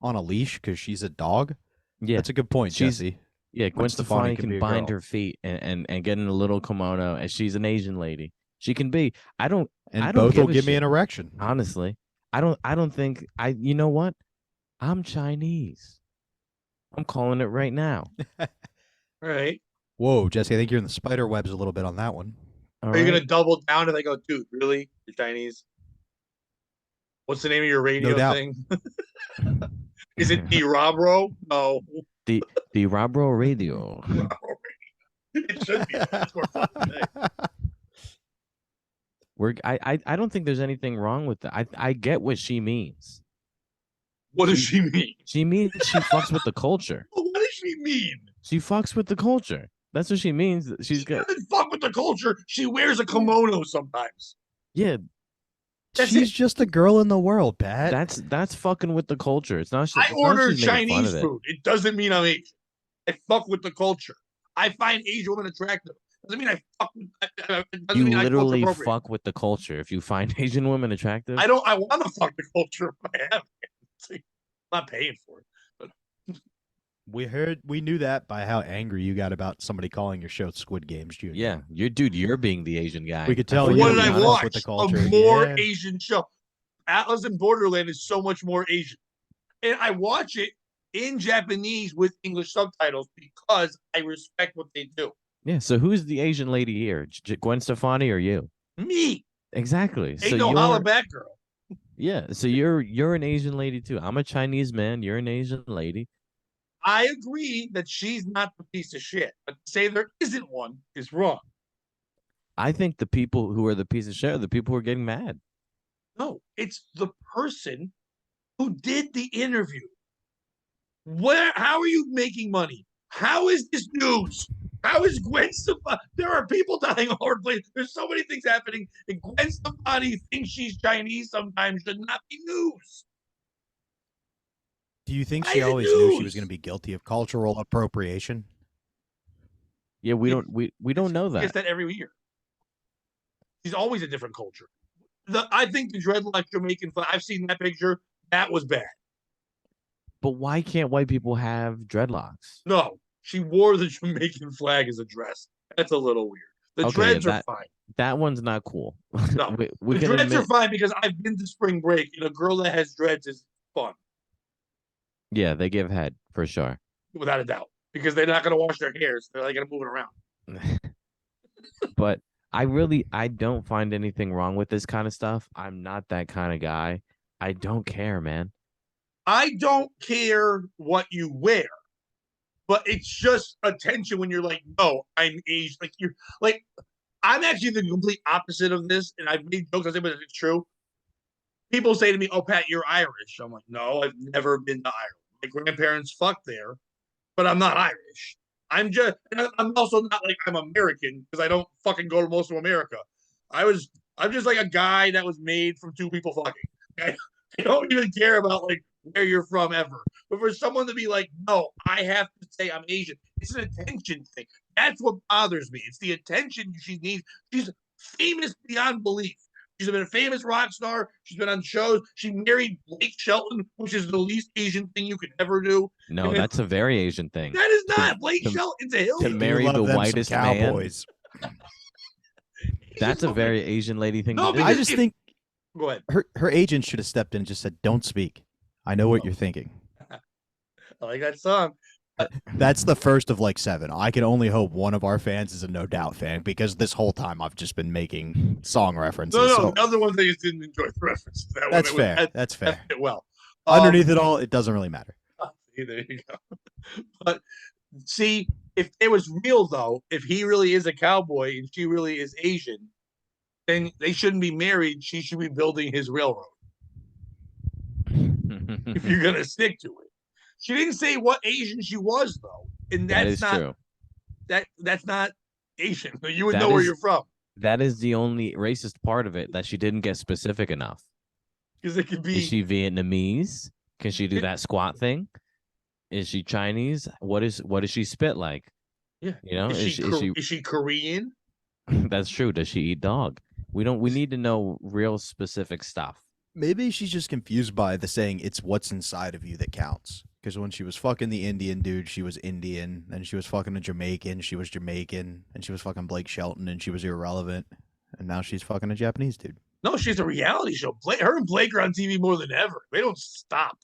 on a leash because she's a dog, yeah, that's a good point, Jesse. Yeah, Gwen Stefani can bind her feet and get in a little kimono, and she's an Asian lady. She can be. I don't both will give me an erection. Honestly, I don't think you know what? I'm Chinese. I'm calling it right now. All right. Whoa, Jesse, I think you're in the spider webs a little bit on that one. Are you going to double down and they go, dude, really? You're Chinese? What's the name of your radio thing? Is it Diablo? No. The Diablo Radio. It should be. I don't think there's anything wrong with that. I get what she means. What does she mean? She means she fucks with the culture. What does she mean? She fucks with the culture. That's what she means. She doesn't fuck with the culture. She wears a kimono sometimes. Yeah. She's just a girl in the world, Pat. That's fucking with the culture. It's not. I order Chinese food. It doesn't mean I'm Asian. I fuck with the culture. I find Asian women attractive. Doesn't mean I fuck. Doesn't You mean literally I fuck. fuck with the culture. If you find Asian women attractive, I don't. I want to fuck the culture. If I have. I'm not paying for it. But We knew that by how angry you got about somebody calling your show Squid Games, Junior. yeah, you're being the Asian guy. We could tell what you did to I be honest watch? with the culture. A more Yeah. Asian show. Atlas and Borderland is so much more Asian, and I watch it in Japanese with English subtitles because I respect what they do. Yeah. So who's the Asian lady here? Gwen Stefani or you? Me. Exactly. Ain't So no you're holla back girl. yeah. So you're an Asian lady too. I'm a Chinese man. You're an Asian lady. I agree that she's not the piece of shit, but to say there isn't one is wrong. I think the people who are the piece of shit are the people who are getting mad. No, it's the person who did the interview. How are you making money? How is this news? How is Gwen Stefani? There are people dying all over the place. There's so many things happening, and Gwen Stefani thinks she's Chinese sometimes should not be news. Do you think Why she is it always knew she news? was going to be guilty of cultural appropriation? Yeah, we don't know She gets that. that every year. She's always a different culture. I think the dreadlock Jamaican flag, I've seen that picture. That was bad. But why can't white people have dreadlocks? No, she wore the Jamaican flag as a dress. That's a little weird. The dreads are fine. That one's not cool. No, we the can dreads are admit, fine because I've been to spring break and a girl that has dreads is fun, yeah, they give head for sure. without a doubt, because they're not going to wash their hair. So they're like going to move it around. But I don't find anything wrong with this kind of stuff. I'm not that kind of guy. I don't care, man. I don't care what you wear, but it's just attention when you're like, no, I'm Asian. Like you're like, I'm actually the complete opposite of this, and I've made jokes. I say, but it's true. People say to me, "Oh, Pat, you're Irish." I'm like, no, I've never been to Ireland. My grandparents fucked there, but I'm not Irish. I'm also not like I'm American because I don't fucking go to most of America. I'm just like a guy that was made from two people fucking. I don't even care about like where you're from ever. But for someone to be like, no, I have to say I'm Asian, it's an attention thing. That's what bothers me. It's the attention she needs. She's famous beyond belief. She's been a famous rock star. She's been on shows. She married Blake Shelton, which is the least Asian thing you could ever do. No, that's a very Asian thing. That is not. Blake Shelton's a hill. To marry the whitest man. cowboys. That's a very Asian lady thing No, to do. I just think Go ahead. her agent should have stepped in and just said, "Don't speak. I know what you're thinking." I like that song. That's the first of like 7. I can only hope one of our fans is a No Doubt fan because this whole time I've just been making song references. No, so the other ones I just didn't enjoy the references. that's fair. That's fair. That fit well. Underneath it all, it doesn't really matter. There you go. But see, if it was real though, if he really is a cowboy and she really is Asian, then they shouldn't be married. She should be building his railroad. If you're gonna stick to it. She didn't say what Asian she was though, and that's not true. That's not Asian. You would know where you're from. That is the only racist part of it, that she didn't get specific enough. Because it could be. Is she Vietnamese? Can she do that squat thing? Is she Chinese? What does she spit like? Yeah. You know, is she Korean? That's true. Does she eat dog? We need to know real specific stuff. Maybe she's just confused by the saying, "It's what's inside of you that counts." Because when she was fucking the Indian dude, she was Indian. And she was fucking a Jamaican, she was Jamaican. And she was fucking Blake Shelton, and she was irrelevant. And now she's fucking a Japanese dude. No, she's a reality show. Her and Blake are on TV more than ever. They don't stop.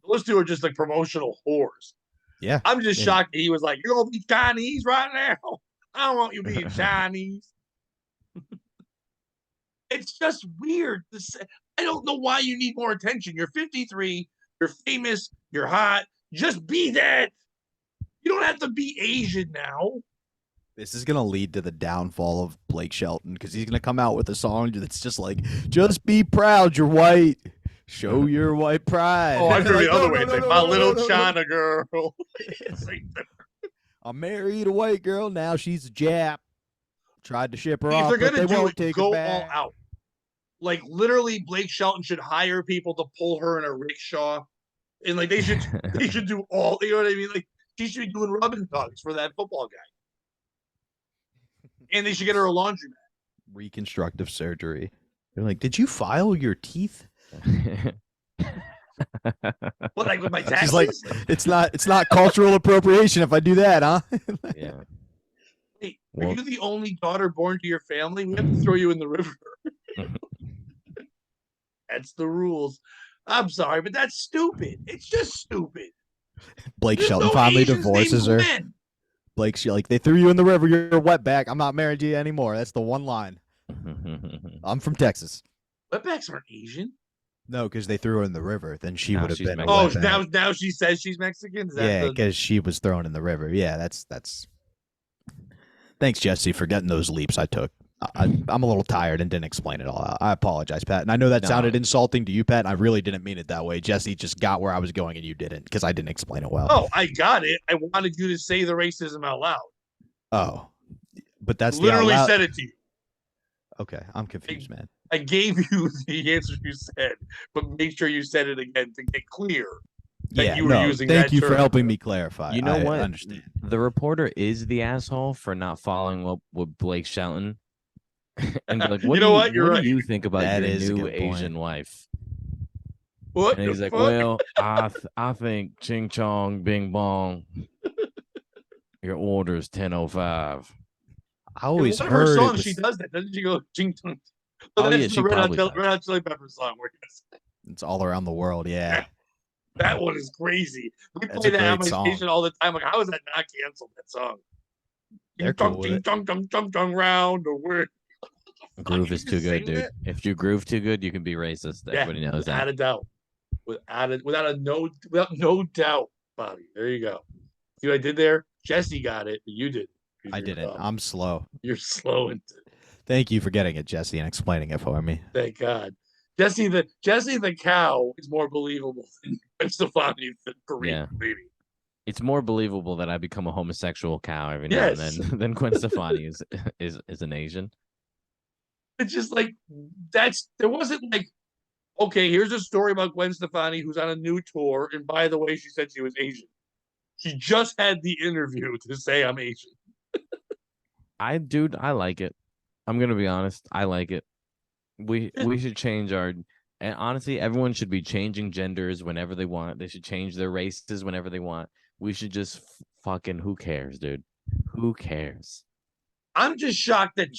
Those two are just like promotional whores. Yeah. I'm just shocked that he was like, "You're going to be Chinese right now? I don't want you being Chinese." It's just weird to say. I don't know why you need more attention. You're 53. You're famous. You're hot. Just be that. You don't have to be Asian now. This is going to lead to the downfall of Blake Shelton because he's going to come out with a song that's just like, "Just be proud, you're white. Show your white pride." Oh, I've heard Like, the other no, way. no, It's no, like, no, my no, little no, no, China girl. It's like, I married a white girl. Now she's a Jap. Tried to ship her if off, they're but going they to do won't it, take go her back. all out. Like, literally, Blake Shelton should hire people to pull her in a rickshaw. And, like, they should do all, you know what I mean? Like, she should be doing rubbing tugs for that football guy. And they should get her a laundromat. Reconstructive surgery. They're like, did you file your teeth? What, like with my taxes? She's like, it's not cultural appropriation if I do that, huh? Yeah. Wait, are you the only daughter born to your family? We have to throw you in the river. That's the rules. I'm sorry, but that's stupid. It's just stupid. Blake There's Shelton no finally Asians divorces named her. Gwen. Blake's like, they threw you in the river. You're a wetback. I'm not married to you anymore. That's the one line. I'm from Texas. Wetbacks aren't Asian. No, because they threw her in the river. Then she Now would have she's been. A Mexican. Oh, wetback. now she says she's Mexican. Is that Yeah, because she was thrown in the river. Yeah, that's. Thanks, Jesse, for getting those leaps I took. I'm a little tired and didn't explain it all out. I apologize, Pat. And I know that sounded insulting to you, Pat, and I really didn't mean it that way. Jesse just got where I was going and you didn't, because I didn't explain it well. Oh, I got it. I wanted you to say the racism out loud. Oh, but that's literally said it to you. Okay, I'm confused, man. I gave you the answer you said, but make sure you said it again to get clear. Yeah, you were using thank that you term. for helping me clarify. You know what? I understand. The reporter is the asshole for not following up with Blake Shelton. And be like, what do you think about That your is a new good point. Asian wife? What? And he's like, fuck? well, I think Ching Chong Bing Bong. Your order's 10:05. I always one heard of her songs it was, she does that. Doesn't she go ching chong? Oh, yeah, That's she the Red probably does. Hot Chili Peppers song. Where it's all around the world. Yeah, that one is crazy. We That's play a that on my great song. station all the time. Like, how is that not canceled? That song. They're cool with it. Ching chong chong chong round the word. Groove is too good, dude. If you groove too good, you can be racist. Everybody knows that. Without a doubt. Without no doubt, Bobby. There you go. See what I did there? Jesse got it, but you didn't. I didn't. I'm slow. You're slow. Thank you for getting it, Jesse, and explaining it for me. Thank God. Jesse the cow is more believable than Gwen Stefani, the Korean lady. It's more believable that I become a homosexual cow every now and then than Gwen Stefani is an Asian. It's just like there wasn't like, okay, here's a story about Gwen Stefani who's on a new tour, and by the way, she said she was Asian. She just had the interview to say I'm Asian. I like it. I'm gonna be honest. I like it. We should change our. And honestly, everyone should be changing genders whenever they want. They should change their races whenever they want. We should just fucking. Who cares, dude? Who cares? I'm just shocked that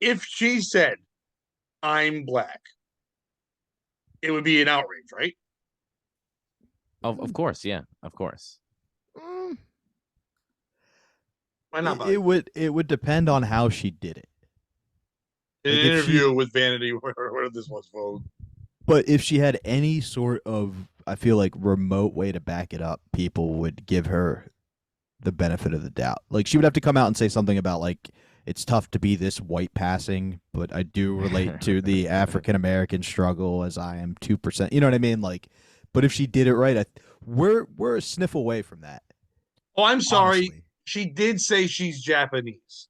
if she said I'm black, it would be an outrage, right? Of course, yeah, of course. Why not? It would depend on how she did it. An interview with Vanity, where this was, folks. But if she had any sort of, I feel like, remote way to back it up, people would give her the benefit of the doubt. Like, she would have to come out and say something about, like, it's tough to be this white passing, but I do relate to the African American struggle as I am 2%. You know what I mean? Like, but if she did it right, we're a sniff away from that. Oh, I'm sorry. Honestly. She did say she's Japanese.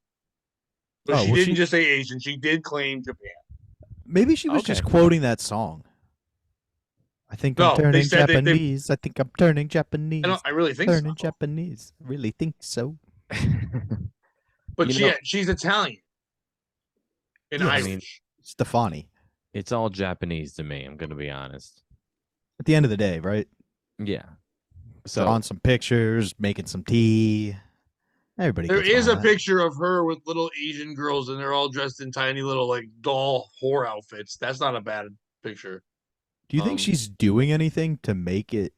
But she didn't just say Asian. She did claim Japan. Maybe she was just quoting that song. I think I'm turning Japanese. I think I'm turning Japanese. I really think turning Japanese. I really think so. But she's Italian and Irish. Stefani. It's all Japanese to me. I'm gonna be honest. At the end of the day, right? Yeah. So on some pictures, making some tea. Everybody. There is a picture of her with little Asian girls, and they're all dressed in tiny little like doll whore outfits. That's not a bad picture. Do you think she's doing anything to make it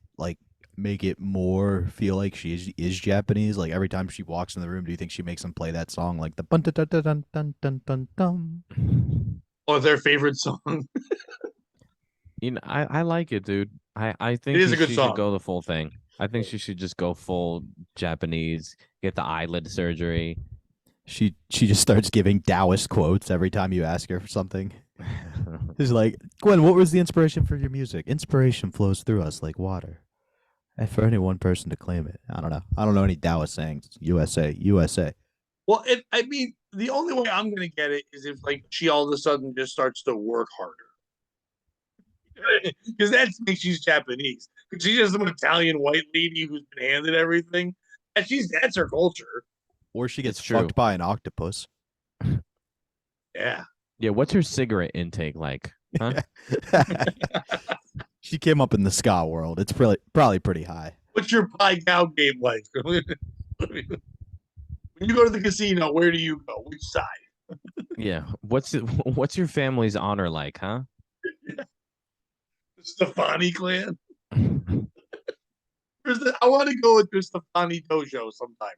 more feel like she is Japanese? Like every time she walks in the room, do you think she makes them play that song like the bun dun dun dun dun dun dun dun? Oh, their favorite song. I like it, dude. I think it is a good she song. Should go the full thing. I think she should just go full Japanese, get the eyelid surgery. She just starts giving Taoist quotes every time you ask her for something. She's like, Gwen, what was the inspiration for your music? Inspiration flows through us like water. And for any one person to claim it. I don't know. I don't know any Taoist sayings. USA, USA. Well, I mean, the only way I'm going to get it is if like she all of a sudden just starts to work harder. Because that makes she's Japanese. She's just some Italian white lady who's been handed everything. And that's her culture. Or she gets It's true. fucked by an octopus. Yeah. Yeah, what's her cigarette intake like? Huh? She came up in the ska world. It's probably pretty high. What's your pie cow game like? When you go to the casino, where do you go? Which side? Yeah. What's your family's honor like, huh? The Stefani clan? I want to go with the Stefani dojo sometime.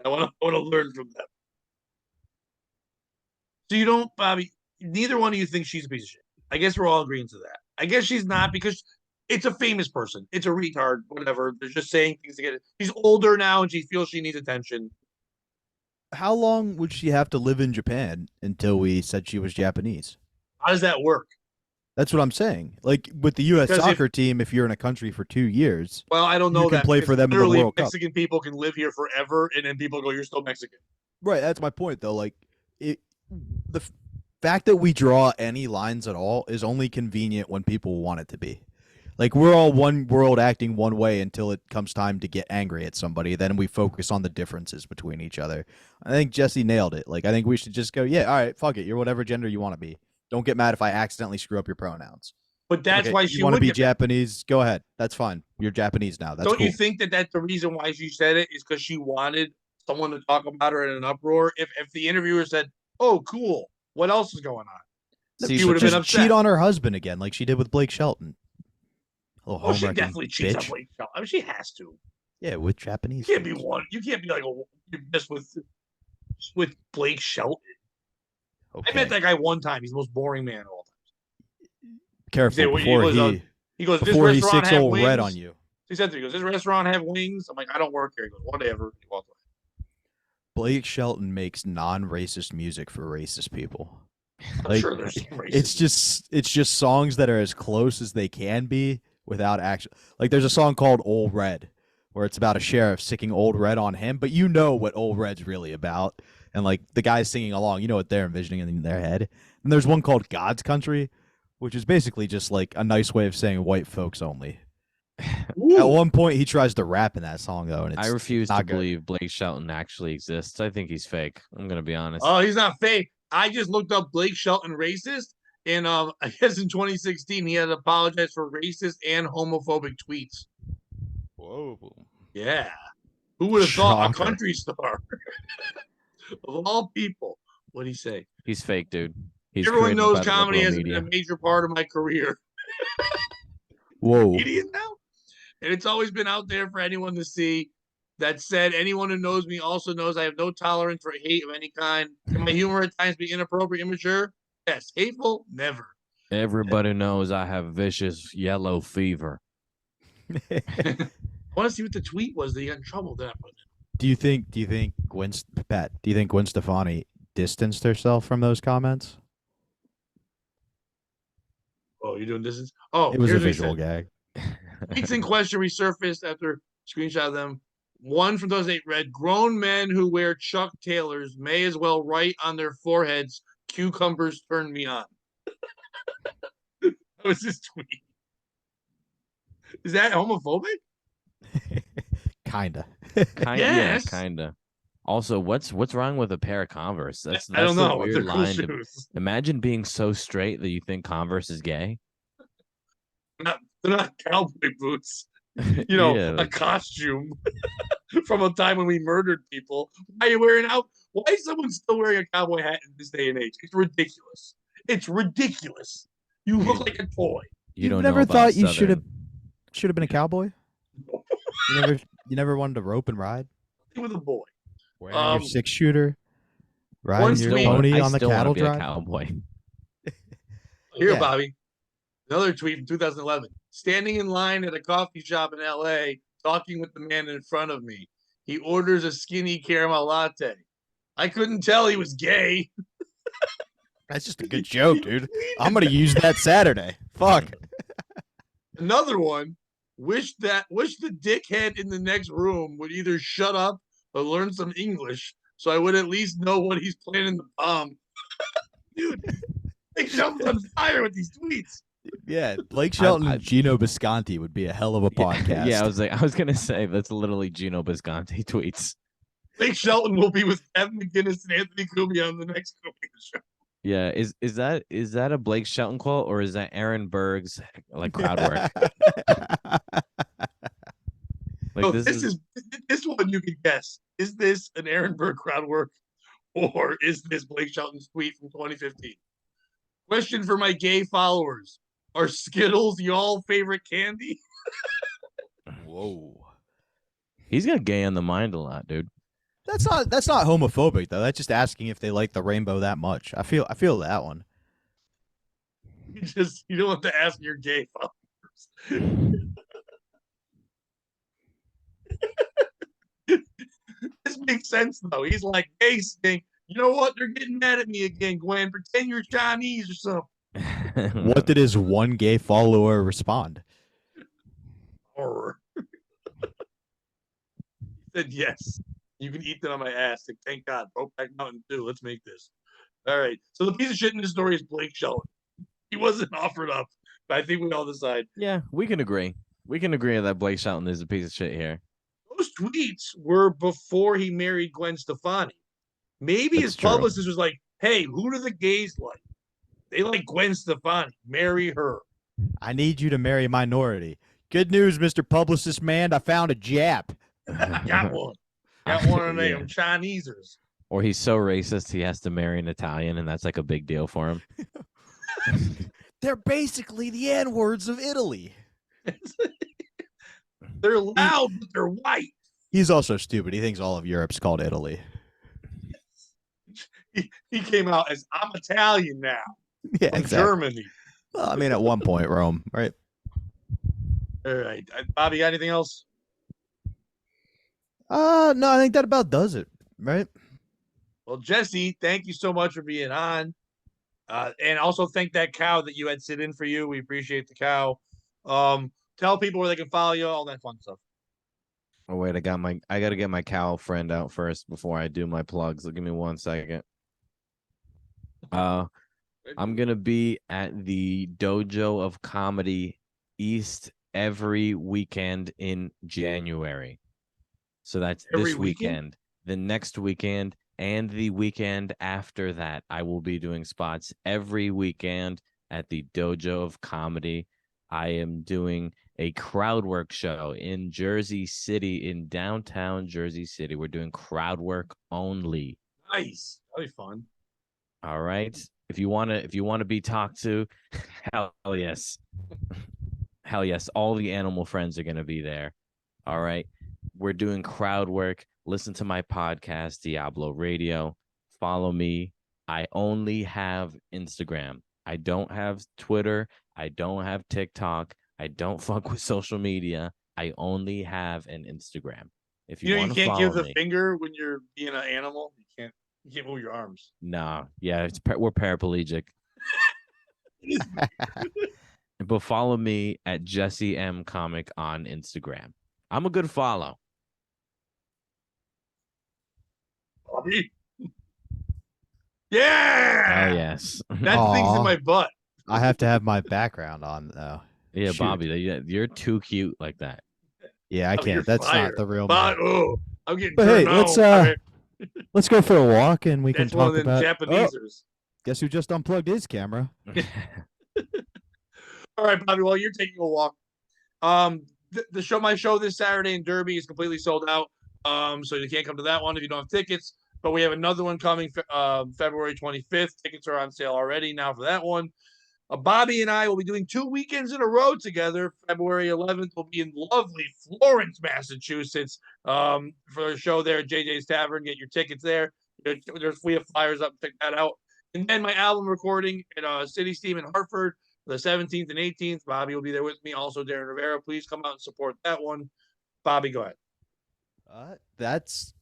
I want to learn from them. So you don't, Bobby, neither one of you think she's a piece of shit. I guess we're all agreeing to that. I guess she's not because it's a famous person. It's a retard, whatever. They're just saying things to get it. She's older now and she feels she needs attention. How long would she have to live in Japan until we said she was Japanese? How does that work? That's what I'm saying. Like with the U.S. Because soccer team, if you're in a country for 2 years, well, I don't know you can that play because for them in the literally World Cup. Mexican people can live here forever, and then people go, "You're still Mexican." Right. That's my point, though. Like the fact that we draw any lines at all is only convenient when people want it to be. Like we're all one world acting one way until it comes time to get angry at somebody. Then we focus on the differences between each other. I think Jesse nailed it. Like I think we should just go, yeah, all right, fuck it. You're whatever gender you want to be. Don't get mad if I accidentally screw up your pronouns. But that's Okay, why you she want to would be get Japanese. Go ahead. That's fine. You're Japanese now. That's Don't cool. you think that that's the reason why she said it is because she wanted someone to talk about her in an uproar? If the interviewer said, "Oh, cool, what else is going on?" See, she would have been just upset. cheat on her husband again, like she did with Blake Shelton. Oh, she definitely cheats on Blake Shelton. I mean, she has to. Yeah, with Japanese. You can't be one. You can't be like you're just with Blake Shelton. Okay. I met that guy one time. He's the most boring man of all time. Careful before he goes, "This before he restaurant six have old wings?" red on you. He said to me, "He goes, this restaurant have wings?" I'm like, "I don't work here." He goes, "Whatever." He walks away. Blake Shelton makes non-racist music for racist people. I'm Like, sure there's some racist. it's just songs that are as close as they can be without action. Like there's a song called Old Red where it's about a sheriff sicking Old Red on him, but you know what Old Red's really about. And like the guys singing along, you know what they're envisioning in their head. And there's one called God's Country, which is basically just like a nice way of saying white folks only. Ooh. At one point, he tries to rap in that song, though, and it's I refuse not to good. believe Blake Shelton actually exists. I think he's fake. I'm gonna be honest. Oh, he's not fake. I just looked up Blake Shelton racist, and I guess in 2016 he had apologized for racist and homophobic tweets. Whoa. Yeah. Who would have thought a Shocker. country star of all people? What'd he say? He's fake, dude. He's Everyone created knows by the comedy liberal has been media. a major part of my career. Whoa. Idiot now. And it's always been out there for anyone to see. That said, anyone who knows me also knows I have no tolerance for hate of any kind. Can my humor at times be inappropriate, immature? Yes. Hateful? Never. Everybody knows I have vicious yellow fever. I want to see what the tweet was that he got in trouble that I put in. Do you think Gwen Stefani distanced herself from those comments? Oh, you're doing this? Oh, It was a here's what he visual said. gag. Tweets in question resurfaced after screenshot of them. One from 2008 read, "Grown men who wear Chuck Taylors may as well write on their foreheads, 'Cucumbers turn me on.'" That was his tweet. Is that homophobic? Kinda. Yeah, Yes. kinda. Also, what's wrong with a pair of Converse? That's I don't the know. weird They're cool line. shoes. Imagine being so straight that you think Converse is gay. They're not cowboy boots. You know, Yeah, a like- costume from a time when we murdered people. Why are you wearing out? Why is someone still wearing a cowboy hat in this day and age? It's ridiculous. It's ridiculous. You look like a toy. You don't never know about thought you should have Southern. been a cowboy? You never wanted to rope and ride? With a boy. Wearing your 6-shooter? one Riding your tweet- pony I on the still wanna cattle be a drive? cowboy. Here, Yeah. Bobby. Another tweet from 2011. Standing in line at a coffee shop in LA, talking with the man in front of me. He orders a skinny caramel latte. I couldn't tell he was gay. That's just a good joke, dude. I'm going to use that Saturday. Fuck. Another one. Wish the dickhead in the next room would either shut up or learn some English so I would at least know what he's planning to bomb. Dude, Big Shelton's on fire with these tweets. Yeah, Blake Shelton and Gino Bisconti would be a hell of a podcast. Yeah, I was gonna say that's literally Gino Bisconti tweets. Blake Shelton will be with Evan McGinnis and Anthony Cumia on the next show. Yeah, is that a Blake Shelton quote or is that Aaron Berg's like crowd work? Like No, this one you can guess. Is this an Aaron Berg crowd work or is this Blake Shelton's tweet from 2015? Question for my gay followers. Are Skittles y'all favorite candy? Whoa. He's got gay on the mind a lot, dude. That's not homophobic though. That's just asking if they like the rainbow that much. I feel that one. You don't have to ask your gay followers. This makes sense though. He's like, hey, Stink, you know what? They're getting mad at me again, Gwen. Pretend you're Chinese or something. What did his one gay follower respond? Horror. He said yes. You can eat that on my ass. Like, thank God. Brokeback Mountain 2. Let's make this. All right. So the piece of shit in this story is Blake Shelton. He wasn't offered up, but I think we all decide. Yeah, we can agree. We can agree that Blake Shelton is a piece of shit here. Those tweets were before he married Gwen Stefani. Maybe his publicist was like, hey, who do the gays like? They like Gwen Stefani. Marry her. I need you to marry a minority. Good news, Mr. Publicist Man. I found a Jap. Got one. Got one of them Chinesers. Or he's so racist he has to marry an Italian, and that's like a big deal for him. They're basically the N-words of Italy. They're loud, but they're white. He's also stupid. He thinks all of Europe's called Italy. He came out as, I'm Italian now. Yeah, from exactly. Germany. Well, I mean, at one point, Rome, right? All right. Bobby, got anything else? No, I think that about does it, right? Well, Jesse, thank you so much for being on. And also thank that cow that you had sit in for you. We appreciate the cow. Tell people where they can follow you, all that fun stuff. Oh wait, I gotta get my cow friend out first before I do my plugs. So give me 1 second. I'm gonna be at the Dojo of Comedy East every weekend in January. So that's Every this weekend, the next weekend, and the weekend after that. I will be doing spots every weekend at the Dojo of Comedy. I am doing a crowd work show in Jersey City, in downtown Jersey City. We're doing crowd work only. Nice. That'll be fun. All right. If you wanna be talked to, hell yes. Hell yes. All the animal friends are gonna be there. All right. We're doing crowd work. Listen to my podcast, Diablo Radio. Follow me. I only have Instagram. I don't have Twitter. I don't have TikTok. I don't fuck with social media. I only have an Instagram. If you want to can't follow give the me, finger when you're being an animal. You can't move your arms. nah, yeah, we're paraplegic. But follow me at Jesse M Comic on Instagram. I'm a good follow. Bobby. Yeah. Oh yes. That thing's in my butt. I have to have my background on though. Yeah, Shoot. Bobby, you're too cute like that. Yeah, I can't. That's fired. not the real. I'm getting. But hey, turned let's go for a walk and we That's can one talk of them about. Japanesers. Guess who just unplugged his camera? All right, Bobby. While you're taking a walk, my show this Saturday in Derby is completely sold out. So you can't come to that one if you don't have tickets. But we have another one coming February 25th. Tickets are on sale already now for that one. Bobby and I will be doing 2 weekends in a row together. February 11th, we'll be in lovely Florence, Massachusetts, for a show there at JJ's Tavern. Get your tickets there. We have flyers up. Check that out. And then my album recording at City Steam in Hartford, the 17th and 18th. Bobby will be there with me. Also, Darren Rivera. Please come out and support that one. Bobby, go ahead. That's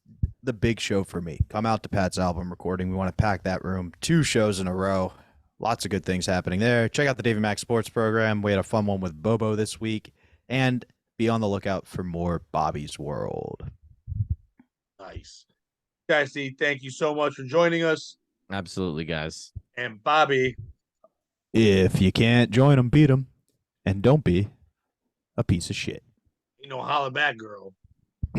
the big show for me. Come out to Pat's album recording. We want to pack that room. 2 shows in a row. Lots of good things happening there. Check out the David Mack Sports program. We had a fun one with Bobo this week. And be on the lookout for more Bobby's World. Nice. Jesse, thank you so much for joining us. Absolutely, guys. And Bobby. If you can't join them, beat them. And don't be a piece of shit. Holla back, girl.